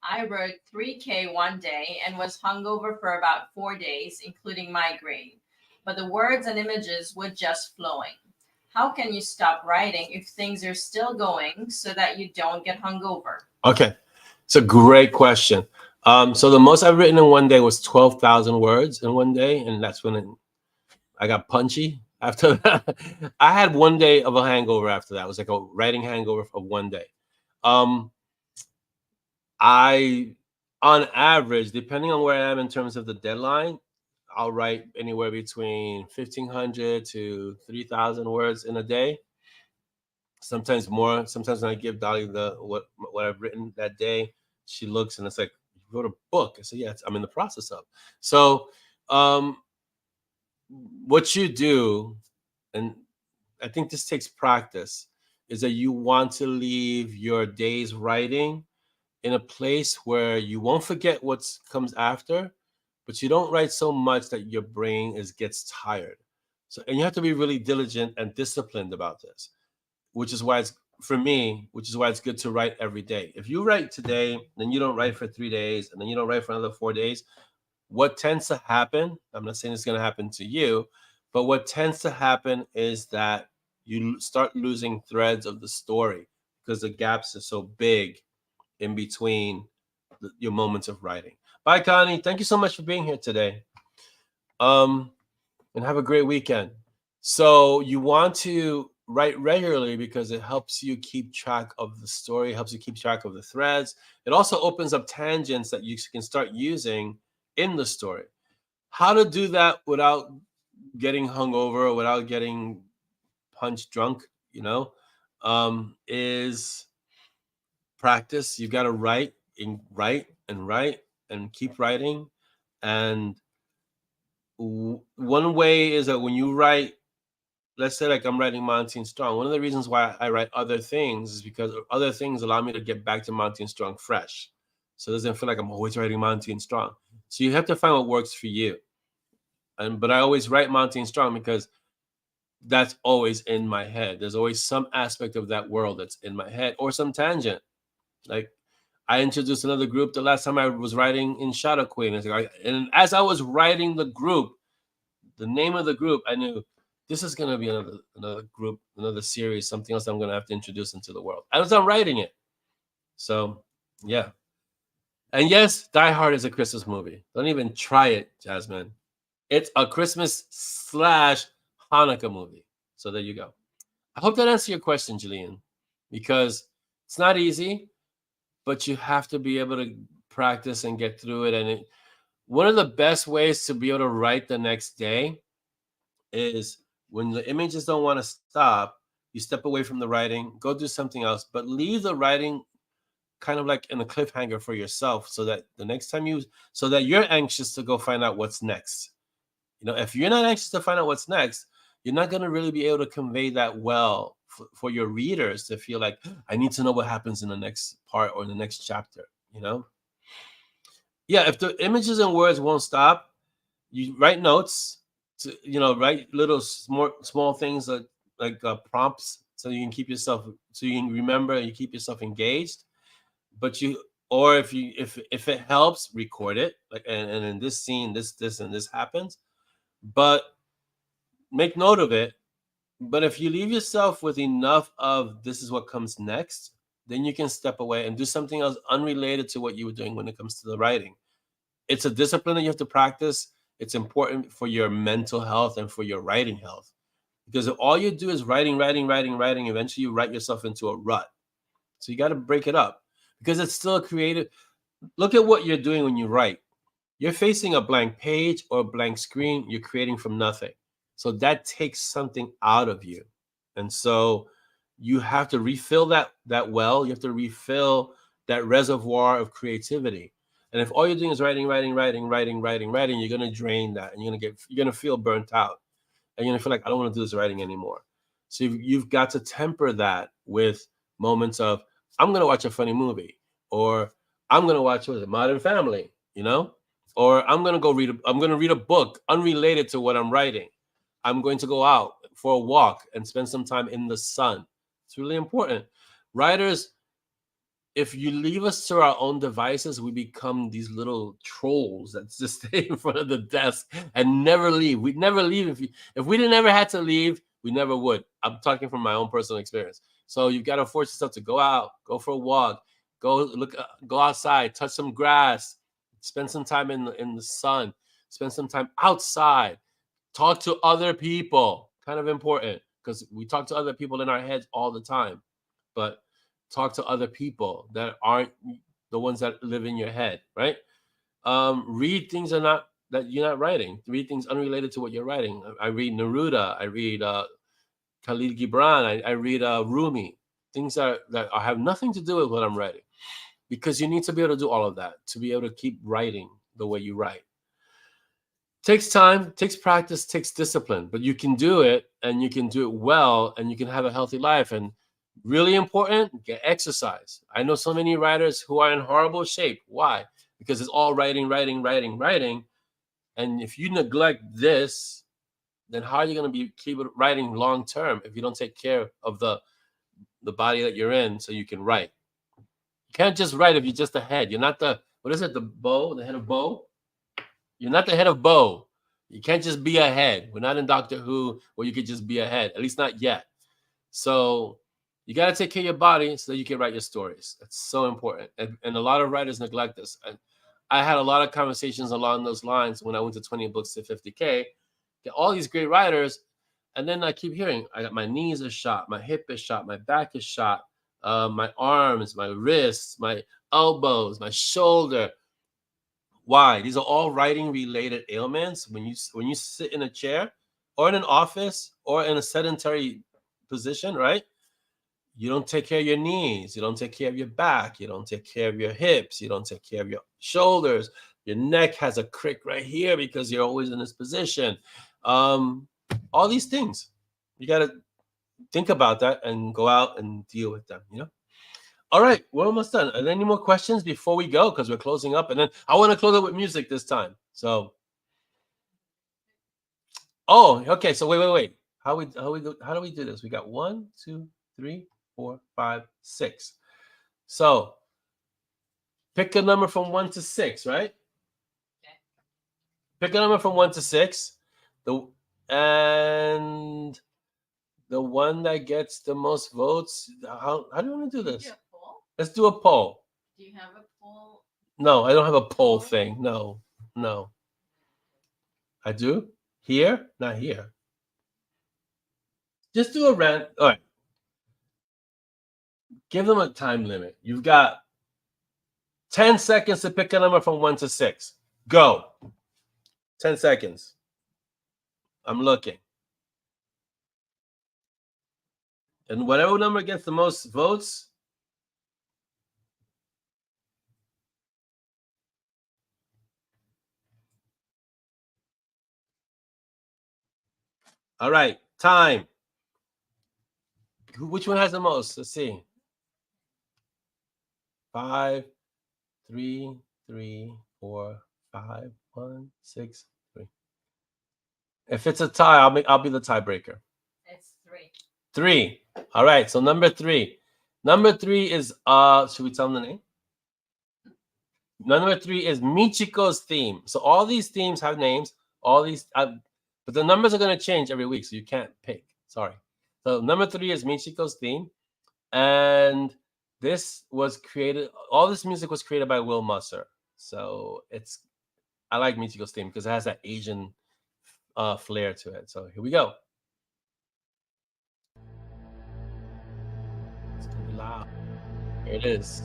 I wrote 3K one day and was hungover for about 4 days, including migraine. But the words and images were just flowing. How can you stop writing if things are still going so that you don't get hungover? Okay, it's a great question. So the most I've written in one day was 12,000 words in one day, and that's when I got punchy. After that, I had 1 day of a hangover after that. It was like a writing hangover for 1 day. I, on average, depending on where I am in terms of the deadline, I'll write anywhere between 1,500 to 3,000 words in a day. Sometimes more. Sometimes when I give Dolly what I've written that day, she looks and it's like, you wrote a book. I said, yeah, I'm in the process of. So what you do, and I think this takes practice, is that you want to leave your days writing in a place where you won't forget what comes after, but you don't write so much that your brain gets tired. So, and you have to be really diligent and disciplined about this, which is why it's good to write every day. If you write today, then you don't write for 3 days, and then you don't write for another 4 days, what tends to happen, I'm not saying it's going to happen to you, but what tends to happen is that you start losing threads of the story because the gaps are so big in between your moments of writing. Bye, Connie. Thank you so much for being here today. And have a great weekend. So you want to write regularly because it helps you keep track of the story, helps you keep track of the threads. It also opens up tangents that you can start using in the story. How to do that without getting hungover or without getting punch drunk, is practice. You've got to write and keep writing. And one way is that when you write, let's say like I'm writing Monty and Strong, one of the reasons why I write other things is because other things allow me to get back to Monty and Strong fresh. So it doesn't feel like I'm always writing Monty and Strong. So you have to find what works for you. But I always write Monty and Strong because that's always in my head. There's always some aspect of that world that's in my head or some tangent. Like I introduced another group the last time I was writing in Shadow Queen. And as I was writing the group, the name of the group, I knew this is going to be another group, another series, something else I'm going to have to introduce into the world. As I'm writing it. So, yeah. And yes, Die Hard is a Christmas movie. Don't even try it, Jasmine. It's a Christmas/Hanukkah movie. So there you go. I hope that answered your question, Jillian, because it's not easy, but you have to be able to practice and get through it. And one of the best ways to be able to write the next day is when the images don't want to stop, you step away from the writing, go do something else, but leave the writing kind of like in a cliffhanger for yourself so that the next time so that you're anxious to go find out what's next. If you're not anxious to find out what's next, you're not going to really be able to convey that well for your readers to feel like, I need to know what happens in the next part or in the next chapter, Yeah, if the images and words won't stop, you write notes, write little small things like prompts so you can keep yourself, so you can remember and you keep yourself engaged. But if it helps, record it. Like, and in this scene, this and this happens. But make note of it. But if you leave yourself with enough of this is what comes next, then you can step away and do something else unrelated to what you were doing when it comes to the writing. It's a discipline that you have to practice. It's important for your mental health and for your writing health. Because if all you do is writing, eventually you write yourself into a rut. So you got to break it up because it's still a creative. Look at what you're doing when you write. You're facing a blank page or a blank screen. You're creating from nothing. So that takes something out of you. And so you have to refill that well. You have to refill that reservoir of creativity. And if all you're doing is writing, you're going to drain that and you're going to feel burnt out. and you feel like I don't want to do this writing anymore. So you've got to temper that with moments of I'm going to watch a funny movie, or I'm going to watch Modern Family, or I'm going to read a book unrelated to what I'm writing. I'm going to go out for a walk and spend some time in the sun. It's really important. Writers, if you leave us to our own devices, we become these little trolls that just stay in front of the desk and never leave. We'd never leave. If we didn't ever had to leave, we never would. I'm talking from my own personal experience. So you've got to force yourself to go out, go for a walk, go outside, touch some grass, spend some time in the sun, spend some time outside, talk to other people. Kind of important, because we talk to other people in our heads all the time, but talk to other people that aren't the ones that live in your head, right? Read things that you're not writing. Read things unrelated to what you're writing. I read Neruda. I read Khalil Gibran. I read Rumi. Things that have nothing to do with what I'm writing, because you need to be able to do all of that to be able to keep writing the way you write. Takes time, takes practice, takes discipline, but you can do it, and you can do it well, and you can have a healthy life. And really important, get exercise. I know so many writers who are in horrible shape. Why? Because it's all writing. And if you neglect this, then how are you going to keep writing long term if you don't take care of the body that you're in so you can write? You can't just write if you're just a head. You're not the head of Bo? You're not the head of Bo. You can't just be a head. We're not in Doctor Who where you could just be a head, at least not yet. So you got to take care of your body so that you can write your stories. That's so important. And a lot of writers neglect this. I had a lot of conversations along those lines when I went to 20 books to 50K. Get all these great writers. And then I keep hearing, I got my knees are shot, my hip is shot, my back is shot, my arms, my wrists, my elbows, my shoulder. Why? These are all writing related ailments. When you sit in a chair or in an office or in a sedentary position, right? You don't take care of your knees. You don't take care of your back. You don't take care of your hips. You don't take care of your shoulders. Your neck has a crick right here because you're always in this position. All these things. You got to think about that and go out and deal with them, All right, we're almost done. Are there any more questions before we go? Because we're closing up, and then I want to close up with music this time. So, okay. So wait. How do we do this? We got 1, 2, 3, 4, 5, 6. So pick a number from 1 to 6, right? Okay. Pick a number from 1 to 6. And the one that gets the most votes. How do you want to do this? Let's do a poll. Do you have a poll? No, I don't have a poll thing. No. I do? Here? Not here. Just do a rant. All right. Give them a time limit. You've got 10 seconds to pick a number from 1 to 6. Go. 10 seconds. I'm looking. And whatever number gets the most votes, all right, time. Which one has the most? Let's see. 5, 3, 3, 4, 5, 1, 6, 3. If it's a tie, I'll be the tiebreaker. It's 3. 3. All right, so number 3. Number 3 is should we tell them the name? Number 3 is Michiko's theme. So all these themes have names. All these, but the numbers are going to change every week, so you can't pick. Sorry. So number 3 is Michiko's theme, and this was created. All this music was created by Will Musser. So I like Michiko's theme because it has that Asian flair to it. So here we go. It's gonna be loud. Here it is.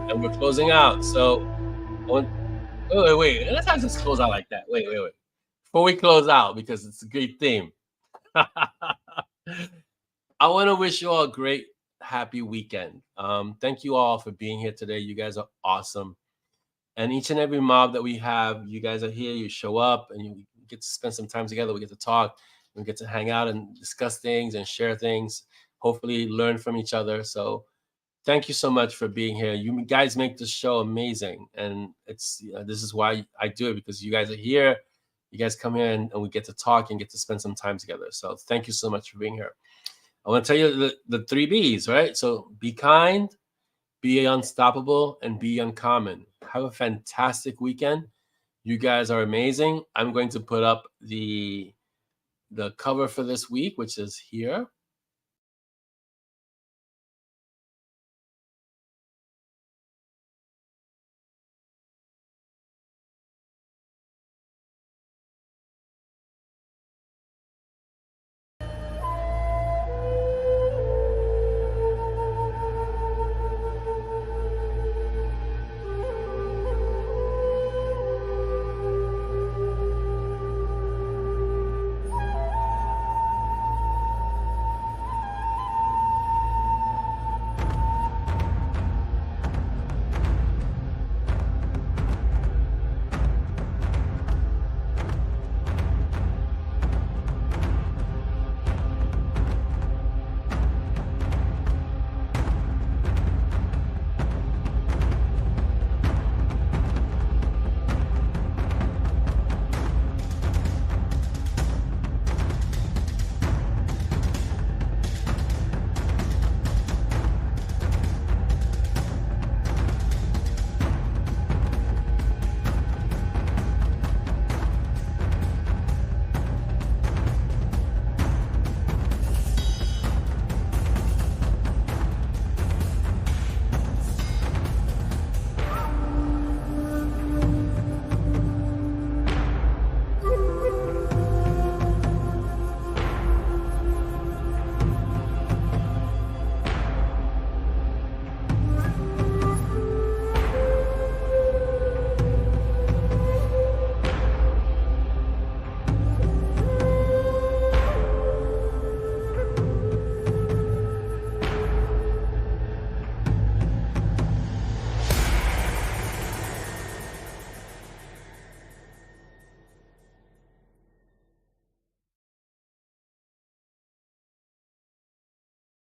And we're closing out. So, wait. Let's not just close out like that. Wait. Before we close out, because it's a great theme. I want to wish you all a great, happy weekend. Thank you all for being here today. You guys are awesome. And each and every mob that we have, you guys are here, you show up, and you get to spend some time together. We get to talk, we get to hang out and discuss things and share things, hopefully learn from each other. So thank you so much for being here. You guys make this show amazing. And it's this is why I do it, because you guys are here. You guys come here and we get to talk and get to spend some time together. So thank you so much for being here. I want to tell you the 3 B's, right? So be kind, be unstoppable, and be uncommon. Have a fantastic weekend. You guys are amazing. I'm going to put up the cover for this week, which is here.